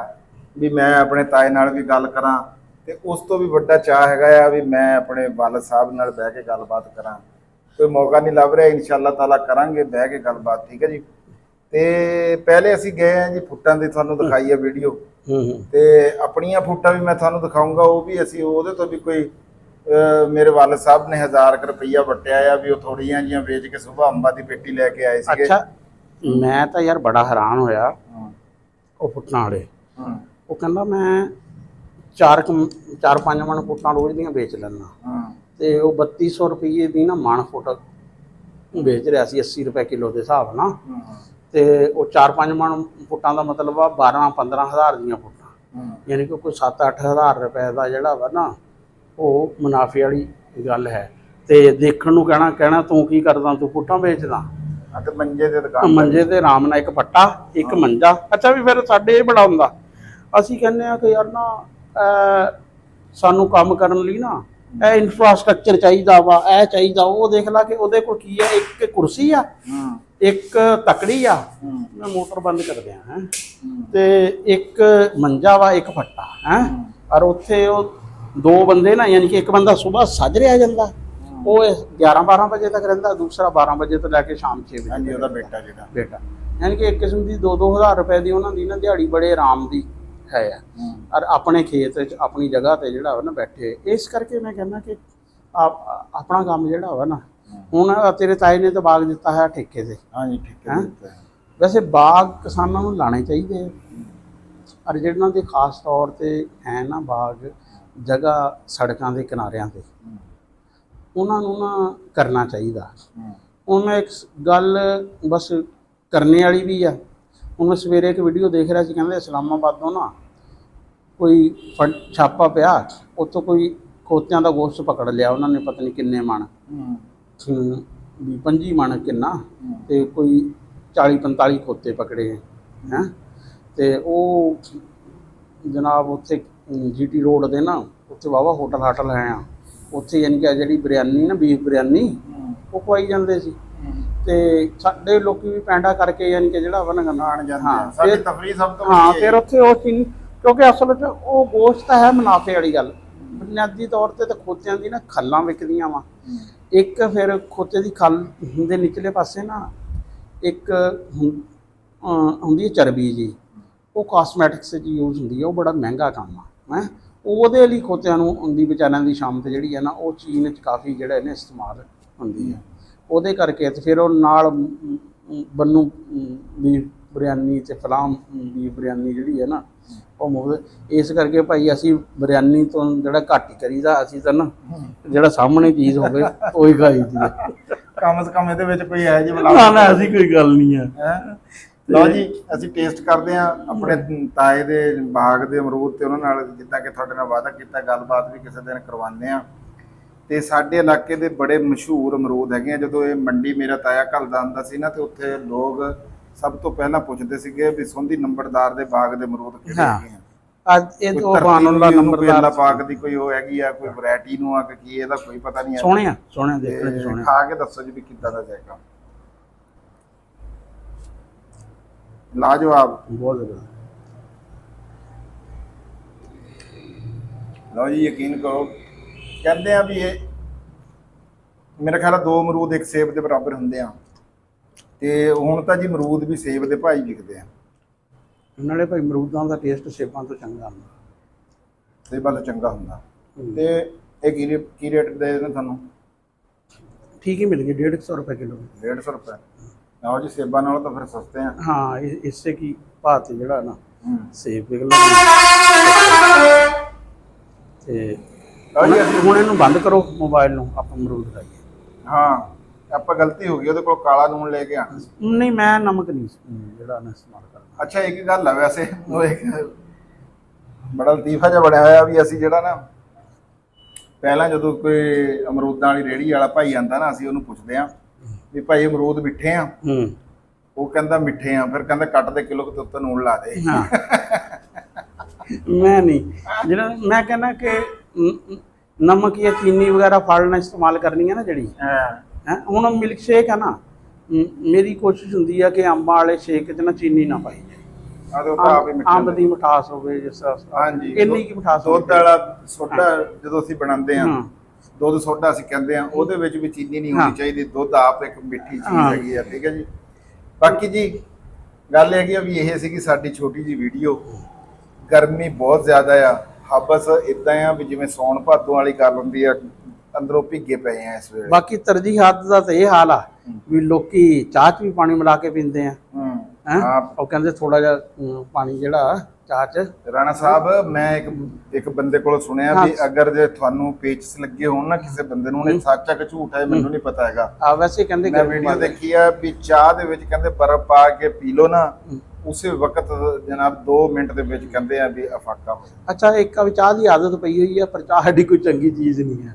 ਵੀ ਮੈਂ ਆਪਣੇ ਤਾਏ ਨਾਲ ਵੀ ਗੱਲ ਕਰਾਂ, ਤੇ ਉਸ ਤੋਂ ਵੀ ਵੱਡਾ ਚਾਅ ਹੈਗਾ ਆ ਵੀ ਮੈਂ ਆਪਣੇ ਵਾਲਦ ਸਾਹਿਬ ਨਾਲ ਬਹਿ ਕੇ ਗੱਲਬਾਤ ਕਰਾਂ। ਕੋਈ ਮੌਕਾ ਨਹੀਂ ਲੱਭ ਰਿਹਾ, ਇਨਸ਼ਾਅੱਲਾ ਤਾਲਾ ਕਰਾਂਗੇ ਬਹਿ ਕੇ ਗੱਲਬਾਤ, ਠੀਕ ਹੈ ਜੀ। ਤੇ ਪਹਿਲੇ ਅਸੀਂ ਗਏ ਆ ਜੀ ਫੁੱਟਾਂ ਦੀ, ਤੁਹਾਨੂੰ ਦਿਖਾਈ ਆ ਵੀਡੀਓ, ਤੇ ਆਪਣੀਆਂ ਫੁੱਟਾਂ ਵੀ ਮੈਂ ਤੁਹਾਨੂੰ ਦਿਖਾਊਂਗਾ। ਉਹ ਵੀ ਅਸੀਂ ਉਹਦੇ ਤੋਂ ਵੀ ਕੋਈ ਮੇਰੇ ਵਾਲਦ ਸਾਹਿਬ ਨੇ 1000 ਰੁਪਈਆ ਵਟਿਆ ਆ ਵੀ ਉਹ ਥੋੜੀਆਂ ਜੀਆਂ ਵੇਚ ਕੇ ਸੁਬਾਹ ਅੰਬਾਂ ਦੀ ਪੇਟੀ ਲੈ ਕੇ ਆਏ ਸੀਗੇ। ਅੱਛਾ, ਮੈਂ ਤਾਂ ਯਾਰ ਬੜਾ ਹੈਰਾਨ ਹੋਇਆ ਉਹ ਫੁੱਟਾਂ ਵਾਲੇ। ਉਹ ਕਹਿੰਦਾ ਮੈਂ ਚਾਰ ਪੰਜ ਮਣ ਫੁੱਟਾਂ ਰੋਜ਼ ਦੀਆਂ ਵੇਚ ਲੈਣਾ ਹਾਂ ਤੇ ਉਹ 3200 ਰੁਪਏ ਦੀ ਨਾ ਮਣ ਫੁੱਟ ਵੇਚ ਰਿਹਾ ਸੀ 80 ਰੁਪਏ ਕਿਲੋ ਦੇ ਹਿਸਾਬ ਨਾਲ। ਤੇ ਉਹ 4-5 ਮਣ ਫੁੱਟਾਂ ਦਾ ਮਤਲਬ ਆ 12-15 ਹਜ਼ਾਰ ਦੀਆਂ ਫੁੱਟਾਂ, ਯਾਨੀ ਕਿ ਕੋਈ 7-8 ਹਜ਼ਾਰ ਰੁਪਏ ਦਾ ਜਿਹੜਾ ਵਾ ਨਾ ਉਹ ਮੁਨਾਫੇ ਵਾਲੀ ਗੱਲ ਹੈ। ਤੇ ਦੇਖਣ ਨੂੰ ਕਹਿਣਾ ਤੂੰ ਕੀ ਕਰਦਾ, ਤੂੰ ਫੁੱਟਾਂ ਵੇਚਦਾ। ਤੇ ਮੰਜੇ ਤੇ ਦੁਕਾਨ ਮੰਜੇ ਤੇ ਆਰਾਮ ਨਾਲ ਇੱਕ ਫੱਟਾ ਇੱਕ ਮੰਜਾ। ਅੱਛਾ ਵੀ ਫਿਰ ਸਾਡੇ ਇਹ ਬੜਾ ਹੁੰਦਾ, ਅਸੀਂ ਕਹਿੰਦੇ ਆ ਕਿ ਯਾਰ ਨਾ ਸਾਨੂੰ ਕੰਮ ਕਰਨ ਲਈ ਨਾ ਇਹ ਇਨਫਰਾਸਟ੍ਰਕਚਰ ਚਾਹੀਦਾ ਵਾ, ਇਹ ਚਾਹੀਦਾ ਉਹ। ਦੇਖ ਲਾ ਕਿ ਉਹਦੇ ਕੋਲ ਕੀ ਆ, ਇੱਕ ਕੁਰਸੀ ਆ, ਇੱਕ ਤਕੜੀ ਆ, ਮੈਂ ਮੋਟਰ ਬੰਦ ਕਰ ਦਿਆਂ ਹੈ, ਤੇ ਇੱਕ ਮੰਜਾ ਵਾ, ਇੱਕ ਫੱਟਾ ਹੈ। ਔਰ ਉੱਥੇ ਉਹ 2 ਬੰਦੇ ਨਾ, ਯਾਨੀ ਕਿ ਇੱਕ ਬੰਦਾ ਸਵੇਰ ਸੱਜ ਰਿਹਾ ਜਾਂਦਾ, ਉਹ 11-12 ਵਜੇ ਤੱਕ ਰਹਿੰਦਾ, ਦੂਸਰਾ 12 ਵਜੇ ਤੋਂ ਲੈ ਕੇ ਸ਼ਾਮ 6 ਵਜੇ। ਹਾਂਜੀ, ਉਹਦਾ ਬੇਟਾ ਯਾਨੀ ਕਿ ਇੱਕ ਕਿਸਮ ਦੀ 2-2 ਹਜ਼ਾਰ ਰੁਪਏ ਦੀ ਉਹਨਾਂ ਦੀ ਨਾ ਦਿਹਾੜੀ ਬੜੇ ਆਰਾਮ ਦੀ ਹੈ ਆ। ਔਰ ਆਪਣੇ ਖੇਤ 'ਚ ਆਪਣੀ ਜਗ੍ਹਾ ਤੇ ਜਿਹੜਾ ਵਾ ਨਾ ਬੈਠੇ। ਇਸ ਕਰਕੇ ਮੈਂ ਕਹਿੰਦਾ ਕਿ ਆਪਣਾ ਕੰਮ ਜਿਹੜਾ ਵਾ ਨਾ, ਹੁਣ ਤੇਰੇ ਤਾਏ ਨੇ ਤਾਂ ਬਾਗ ਦਿੱਤਾ ਹੈ ਠੇਕੇ ਤੇ। ਹਾਂਜੀ ਠੀਕ ਹੈ। ਵੈਸੇ ਬਾਗ ਕਿਸਾਨਾਂ ਨੂੰ ਲਾਣੇ ਚਾਹੀਦੇ ਆ, ਔਰ ਜਿਹਨਾਂ ਦੇ ਖਾਸ ਤੌਰ ਤੇ ਹੈ ਨਾ ਬਾਗ ਜਗ੍ਹਾ ਸੜਕਾਂ ਦੇ ਕਿਨਾਰਿਆਂ ਤੇ, ਉਹਨਾਂ ਨੂੰ ਨਾ ਕਰਨਾ ਚਾਹੀਦਾ। ਹੁਣ ਮੈਂ ਇੱਕ ਗੱਲ ਬਸ ਕਰਨੇ ਵਾਲੀ ਵੀ ਆ। ਹੁਣ ਮੈਂ ਸਵੇਰੇ ਇੱਕ ਵੀਡੀਓ ਦੇਖ ਰਿਹਾ ਸੀ, ਕਹਿੰਦੇ ਇਸਲਾਮਾਬਾਦੋਂ ਨਾ ਕੋਈ ਛਾਪਾ ਪਿਆ, ਉੱਥੋਂ ਕੋਈ ਖੋਤਿਆਂ ਦਾ ਗੋਸ਼ਤ ਪਕੜ ਲਿਆ ਉਹਨਾਂ ਨੇ, ਪਤਾ ਨਹੀਂ ਕਿੰਨੇ ਮਣ, 25 ਮਣ ਕਿੰਨਾ, ਤੇ ਕੋਈ 40-45 ਖੋਤੇ ਪਕੜੇ ਹੈ। ਤੇ ਉਹ ਜਨਾਬ ਉੱਥੇ GT ਰੋਡ ਦੇ ਨਾ ਉੱਥੇ ਵਾਹਵਾ ਹੋਟਲ ਹਾਟਲ ਹੈ ਆ, ਉੱਥੇ ਯਾਨੀ ਕਿ ਜਿਹੜੀ ਬਿਰਿਆਨੀ ਨਾ, ਬੀਫ ਬਿਰਿਆਨੀ ਉਹ ਖਵਾਈ ਜਾਂਦੇ ਸੀ। ਤੇ ਸਾਡੇ ਲੋਕੀ ਵੀ ਪੈਂਡਾ ਕਰਕੇ ਯਾਨੀ ਕਿ ਜਿਹੜਾ ਵਾ ਨਾ ਆਣ ਜਾਂਦੇ ਆ, ਸਾਡੀ ਤਫਰੀਹ ਸਭ ਤੋਂ ਹਾਂ। ਫਿਰ ਉੱਥੇ ਉਹ ਚੀਜ਼, ਕਿਉਂਕਿ ਅਸਲ ਵਿੱਚ ਉਹ ਗੋਸ਼ਤ ਹੈ ਮੁਨਾਫੇ ਵਾਲੀ ਗੱਲ। ਬੁਨਿਆਦੀ ਤੌਰ ਤੇ ਤਾਂ ਖੋਤਿਆਂ ਦੀ ਨਾ ਖੱਲਾਂ ਵਿਕਦੀਆਂ ਵਾ। ਇੱਕ ਫਿਰ ਖੋਤੇ ਦੀ ਖੱਲ ਦੇ ਨਿਚਲੇ ਪਾਸੇ ਨਾ ਇੱਕ ਹੁੰਦੀ ਹੈ ਚਰਬੀ ਜੀ, ਉਹ ਕਾਸਮੈਟਿਕਸ 'ਚ ਯੂਜ਼ ਹੁੰਦੀ ਹੈ, ਉਹ ਬੜਾ ਮਹਿੰਗਾ ਕੰਮ ਆ ਹੈ। ਉਹਦੇ ਲਈ ਖੋਤਿਆਂ ਨੂੰ ਹੁੰਦੀ ਵਿਚਾਰਿਆਂ ਦੀ ਸ਼ਾਮ ਤੇ ਜਿਹੜੀ ਹੈ ਨਾ, ਉਹ ਚੀਨ 'ਚ ਕਾਫੀ ਜਿਹੜਾ ਇਹਨੇ ਇਸਤੇਮਾਲ ਹੁੰਦੀ ਹੈ। ਉਹਦੇ ਕਰਕੇ ਤੇ ਫਿਰ ਉਹ ਨਾਲ ਬੰਨੂ ਬੀਫ ਬਿਰਿਆਨੀ ਤੇ ਫਲਾਮ ਬੀਫ ਬਿਰਿਆਨੀ ਜਿਹੜੀ ਹੈ ਨਾ ਉਹ ਮੁੱਲ। ਇਸ ਕਰਕੇ ਭਾਈ ਅਸੀਂ ਬਿਰਿਆਨੀ ਤੋਂ ਜਿਹੜਾ ਘੱਟ ਹੀ ਕਰੀਦਾ, ਅਸੀਂ ਤਾਂ ਨਾ ਜਿਹੜਾ ਸਾਹਮਣੇ ਚੀਜ਼ ਹੋਵੇ ਉਹੀ ਖਾਈਦੀ ਹੈ। ਕਮ ਸੇ ਕਮ ਇਹਦੇ ਵਿੱਚ ਕੋਈ ਹੈ ਜੀ ਨਾ ਐਸੀ ਕੋਈ ਗੱਲ ਨਹੀਂ ਹੈ। ਲਓ ਜੀ, ਅਸੀਂ ਟੇਸਟ ਕਰਦੇ ਹਾਂ ਆਪਣੇ ਤਾਏ ਦੇ ਬਾਗ ਦੇ ਅਮਰੂਦ ਤੇ ਉਹਨਾਂ ਨਾਲ, ਜਿੱਦਾਂ ਕਿ ਤੁਹਾਡੇ ਨਾਲ ਵਾਅਦਾ ਕੀਤਾ, ਗੱਲਬਾਤ ਵੀ ਕਿਸੇ ਦਿਨ ਕਰਵਾਉਂਦੇ ਆ। ਤੇ ਸਾਡੇ ਇਲਾਕੇ ਦੇ ਬੜੇ ਮਸ਼ਹੂਰ ਅਮਰੂਦ ਹੈਗੇ ਆ। ਜਦੋਂ ਇਹ ਮੰਡੀ ਮੇਰਾ ਤਾਇਆ ਘੱਲਦਾ ਹੁੰਦਾ ਸੀ ਨਾ, ਤੇ ਉੱਥੇ ਲੋਕ ਸਭ ਤੋਂ ਪਹਿਲਾਂ ਪੁੱਛਦੇ ਸੀਗੇ ਵੀ ਸੋਂਦੀ ਨੰਬਰਦਾਰ ਦੇ ਬਾਗ ਦੇ ਅਮਰੂਦ ਕਿਹੜੇ ਹੈਗੇ ਆ। ਅੱਜ ਇਹ ਤੋਂ ਬਾਨੁੱਲਾ ਨੰਬਰਦਾਰ ਬਾਗ ਦੀ ਕੋਈ ਉਹ ਹੈਗੀ ਆ, ਕੋਈ ਵੈਰਾਈਟੀ ਨੂੰ ਆ ਕਿ ਕੀ, ਇਹਦਾ ਕੋਈ ਪਤਾ ਨਹੀਂ ਹੈ। ਸੋਹਣੇ ਦੇਖਣ ਚ ਸੋਹਣੇ। ਖਾ ਕੇ ਦੱਸੋ ਜੀ ਵੀ ਕਿੱਦਾਂ ਦਾ ਜਾਏਗਾ। ਲਾਜਵਾਬ, ਬਹੁਤ ਜ਼ਿਆਦਾ। ਲਓ ਜੀ, ਯਕੀਨ ਕਰੋ, ਕਹਿੰਦੇ ਆ ਵੀ ਇਹ ਮੇਰੇ ਖਿਆਲ 2 ਅਮਰੂਦ ਇੱਕ ਸੇਬ ਦੇ ਬਰਾਬਰ ਹੁੰਦੇ ਆ। ਤੇ ਹੁਣ ਤਾਂ ਜੀ ਅਮਰੂਦ ਵੀ ਸੇਬ ਦੇ ਭਾਈ ਵਿਕਦੇ ਆ। ਨਾਲੇ ਭਾਈ ਅਮਰੂਦਾਂ ਦਾ ਟੇਸਟ ਸੇਬਾਂ ਤੋਂ ਚੰਗਾ ਹੁੰਦਾ, ਸੇਬਾਂ ਤੋਂ ਚੰਗਾ ਹੁੰਦਾ। ਤੇ ਇਹ ਕੀ ਰੇਟ ਦੇ ਨੇ ਤੁਹਾਨੂੰ? ਠੀਕ ਹੀ ਮਿਲ ਗਏ, 150 ਰੁਪਏ ਕਿਲੋ। 150 ਰੁਪਏ। ਆਓ ਜੀ, ਸੇਬਾਂ ਨਾਲੋਂ ਤਾਂ ਫਿਰ ਸਸਤੇ ਆ। ਹਾਂ, ਇਸੇ ਕੀ ਭਾਅ ਤੇ ਜਿਹੜਾ ਨਾ ਸੇਬ ਵਿਕ ਤੇ ਹੁਣ ਇਹਨੂੰ ਬੰਦ ਕਰੋ ਮੋਬਾਈਲ ਨੂੰ, ਆਪਾਂ ਅਮਰੂਦ ਖਾਈਏ। ਹਾਂ, ਆਪਾਂ ਗਲਤੀ ਹੋ ਗਈ, ਉਹਦੇ ਕੋਲ ਕਾਲਾ ਲੂਣ ਲੈ ਕੇ ਆਣਾ। ਨਹੀਂ, ਮੈਂ ਨਮਕ ਨਹੀਂ ਜਿਹੜਾ ਨਾ ਇਸਤੇਮਾਲ ਕਰਦਾ। ਅੱਛਾ, ਇੱਕ ਗੱਲ ਆ ਵੈਸੇ, ਉਹ ਇੱਕ ਬੜਾ ਲਤੀਫਾ ਜਿਹਾ ਬਣਿਆ ਹੋਇਆ ਵੀ ਅਸੀਂ ਜਿਹੜਾ ਨਾ ਪਹਿਲਾਂ ਜਦੋਂ ਕੋਈ ਅਮਰੂਦਾਂ ਵਾਲੀ ਰੇਹੜੀ ਵਾਲਾ ਭਾਈ ਆਂਦਾ ਨਾ, ਅਸੀਂ ਉਹਨੂੰ ਪੁੱਛਦੇ ਆ ਵੀ ਭਾਈ ਅਮਰੂਦ ਮਿੱਠੇ ਆ? ਉਹ ਕਹਿੰਦਾ ਮਿੱਠੇ ਆ। ਫਿਰ ਕਹਿੰਦਾ ਕੱਟ ਦੇ ਕਿਲੋ ਤੇ ਉੱਤੇ ਨੂਣ ਲਾ ਦੇ। ਮੈਂ ਨਹੀਂ, ਜਿਹੜਾ ਮੈਂ ਕਹਿੰਦਾ ਕਿ ਨਮਕ ਜਾਂ ਚੀਨੀ ਵਗੈਰਾ ਫਾੜਨਾ ਇਸਤੇਮਾਲ ਕਰਨੀ ਹੈ ਨਾ ਜਿਹੜੀ ਹੈ। ਹੁਣ ਮਿਲਕ ਸ਼ੇਕ ਹੈ ਨਾ, ਮੇਰੀ ਕੋਸ਼ਿਸ਼ ਹੁੰਦੀ ਹੈ ਕਿ ਅੰਬਾਂ ਵਾਲੇ ਸ਼ੇਕ 'ਚ ਨਾ ਚੀਨੀ ਨਾ ਪਾਈ ਜਾਏ, ਅੰਬ ਦੀ ਮਿਠਾਸ ਹੋਵੇ ਜਿਸ ਤਰ੍ਹਾਂ। ਹਾਂਜੀ, ਇੰਨੀ ਕੀ ਮਿਠਾਸ। ਦੁੱਧ ਵਾਲਾ ਸੋਡਾ ਜਦੋਂ ਅਸੀਂ ਬਣਾਉਂਦੇ ਆ, ਦੁੱਧ ਸੋਡਾ ਅਸੀਂ ਕਹਿੰਦੇ ਆ, ਉਹਦੇ ਵਿੱਚ ਵੀ ਚੀਨੀ ਨਹੀਂ ਹੋਣੀ ਚਾਹੀਦੀ। ਦੁੱਧ ਆਪ ਇੱਕ ਮਿੱਠੀ ਚੀਜ਼ ਹੈਗੀ ਆ, ਠੀਕ ਹੈ ਜੀ। ਬਾਕੀ ਜੀ ਗੱਲ ਹੈਗੀ ਆ ਵੀ ਇਹ ਸੀਗੀ ਸਾਡੀ ਛੋਟੀ ਜੀ ਵੀਡੀਓ। ਗਰਮੀ ਬਹੁਤ ਜ਼ਿਆਦਾ ਆ, ਹਬਸ ਇਦਾਂ ਆ ਵੀ ਜਿਵੇਂ ਸੌਣ ਭਾਦੋਂ ਵਾਲੀ ਗੱਲ ਹੁੰਦੀ ਆ, ਅੰਦਰੋਂ ਭਿੱਗੇ ਪਏ ਆ ਇਸ ਵੇਲੇ। ਬਾਕੀ ਤਰਜੀਹਾਤ ਦਾ ਤਾਂ ਇਹ ਹਾਲ ਆ ਵੀ ਲੋਕੀ ਚਾਹ 'ਚ ਵੀ ਪਾਣੀ ਮਿਲਾ ਕੇ ਪੀਂਦੇ ਆ। ਉਹ ਕਹਿੰਦੇ ਥੋੜਾ ਜਿਹਾ ਪਾਣੀ ਜਿਹੜਾ ਚਾਰ ਚ। ਰਾਣਾ ਸਾਹਿਬ ਮੈਂ ਇੱਕ ਬੰਦੇ ਕੋਲੋਂ ਸੁਣਿਆ ਵੀ ਅਗਰ ਜੇ ਤੁਹਾਨੂੰ ਪੇਚਸ ਲੱਗੇ ਹੋਣ ਨਾ ਕਿਸੇ ਬੰਦੇ ਨੂੰ, ਉਹਨੇ ਸੱਚ ਆ ਕਿ ਝੂਠ ਹੈ ਮੈਨੂੰ ਨਹੀਂ ਪਤਾ ਹੈਗਾ। ਆ ਵੈਸੇ ਕਹਿੰਦੇ ਮੈਂ ਵੀਡੀਓ ਦੇਖੀ ਆ ਵੀ ਚਾਹ ਦੇ ਵਿੱਚ ਕਹਿੰਦੇ ਬਰਫ਼ ਪਾ ਕੇ ਪੀ ਲਓ ਨਾ, ਉਸੇ ਵਕਤ ਜਨਾਬ 2 ਮਿੰਟ ਦੇ ਵਿੱਚ ਕਹਿੰਦੇ ਆ ਵੀ ਅਫਾਕਾ ਹੋ ਜਾਂਦਾ। ਅੱਛਾ, ਇੱਕ ਆ ਚਾਹ ਦੀ ਆਦਤ ਪਈ ਹੋਈ ਆ, ਪਰ ਚਾਹ ਸਾਡੀ ਕੋਈ ਚੰਗੀ ਚੀਜ਼ ਨਹੀਂ ਹੈ।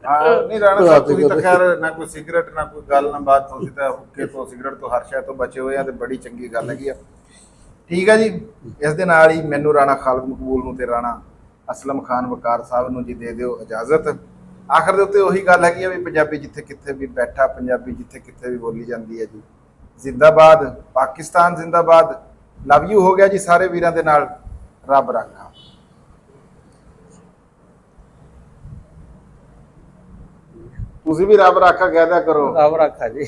ਹਾਂ ਨਹੀਂ ਰਾਣਾ ਸਾਹਿਬ ਤੁਸੀਂ ਤਾਂ ਖੈਰ ਨਾ ਕੋਈ ਸਿਗਰਟ ਨਾ ਕੋਈ ਗੱਲ ਨਾ ਬਾਤ, ਤੁਸੀਂ ਤਾਂ ਹੁੱਕੇ ਤੋਂ ਸਿਗਰਟ ਤੋਂ ਹਰ ਸ਼ੈ ਤੋਂ ਬਚੇ ਹੋਏ ਆ ਤੇ ਬੜੀ ਚੰਗੀ ਗੱਲ ਹੈਗੀ ਆ। ਠੀਕ ਆ ਜੀ, ਇਸ ਦੇ ਨਾਲ ਹੀ ਮੈਨੂੰ ਰਾਣਾ ਖਾਲਿਦ ਮਕਬੂਲ ਨੂੰ ਤੇ ਰਾਣਾ ਅਸਲਮ ਖਾਨ ਵਕਾਰ ਸਾਹਿਬ ਨੂੰ ਜੀ ਦੇ ਦਿਓ ਇਜਾਜ਼ਤ। ਆਖਰ ਦੇ ਉੱਤੇ ਉਹੀ ਗੱਲ ਹੈਗੀ ਆ ਵੀ ਪੰਜਾਬੀ ਜਿੱਥੇ ਕਿੱਥੇ ਵੀ ਬੈਠਾ, ਪੰਜਾਬੀ ਜਿੱਥੇ ਕਿੱਥੇ ਵੀ ਬੋਲੀ ਜਾਂਦੀ ਹੈ ਜੀ। ਜ਼ਿੰਦਾਬਾਦ ਪਾਕਿਸਤਾਨ, ਜ਼ਿੰਦਾਬਾਦ। ਲਵ ਯੂ ਹੋ ਗਿਆ ਜੀ ਸਾਰੇ ਵੀਰਾਂ ਦੇ ਨਾਲ। ਰੱਬ ਰਾਖਾ। ਤੁਸੀਂ ਵੀ ਰੱਬ ਰਾਖਾ ਕਹਿ ਦਿਆ ਕਰੋ। ਰੱਬ ਰੱਖਾ ਜੀ।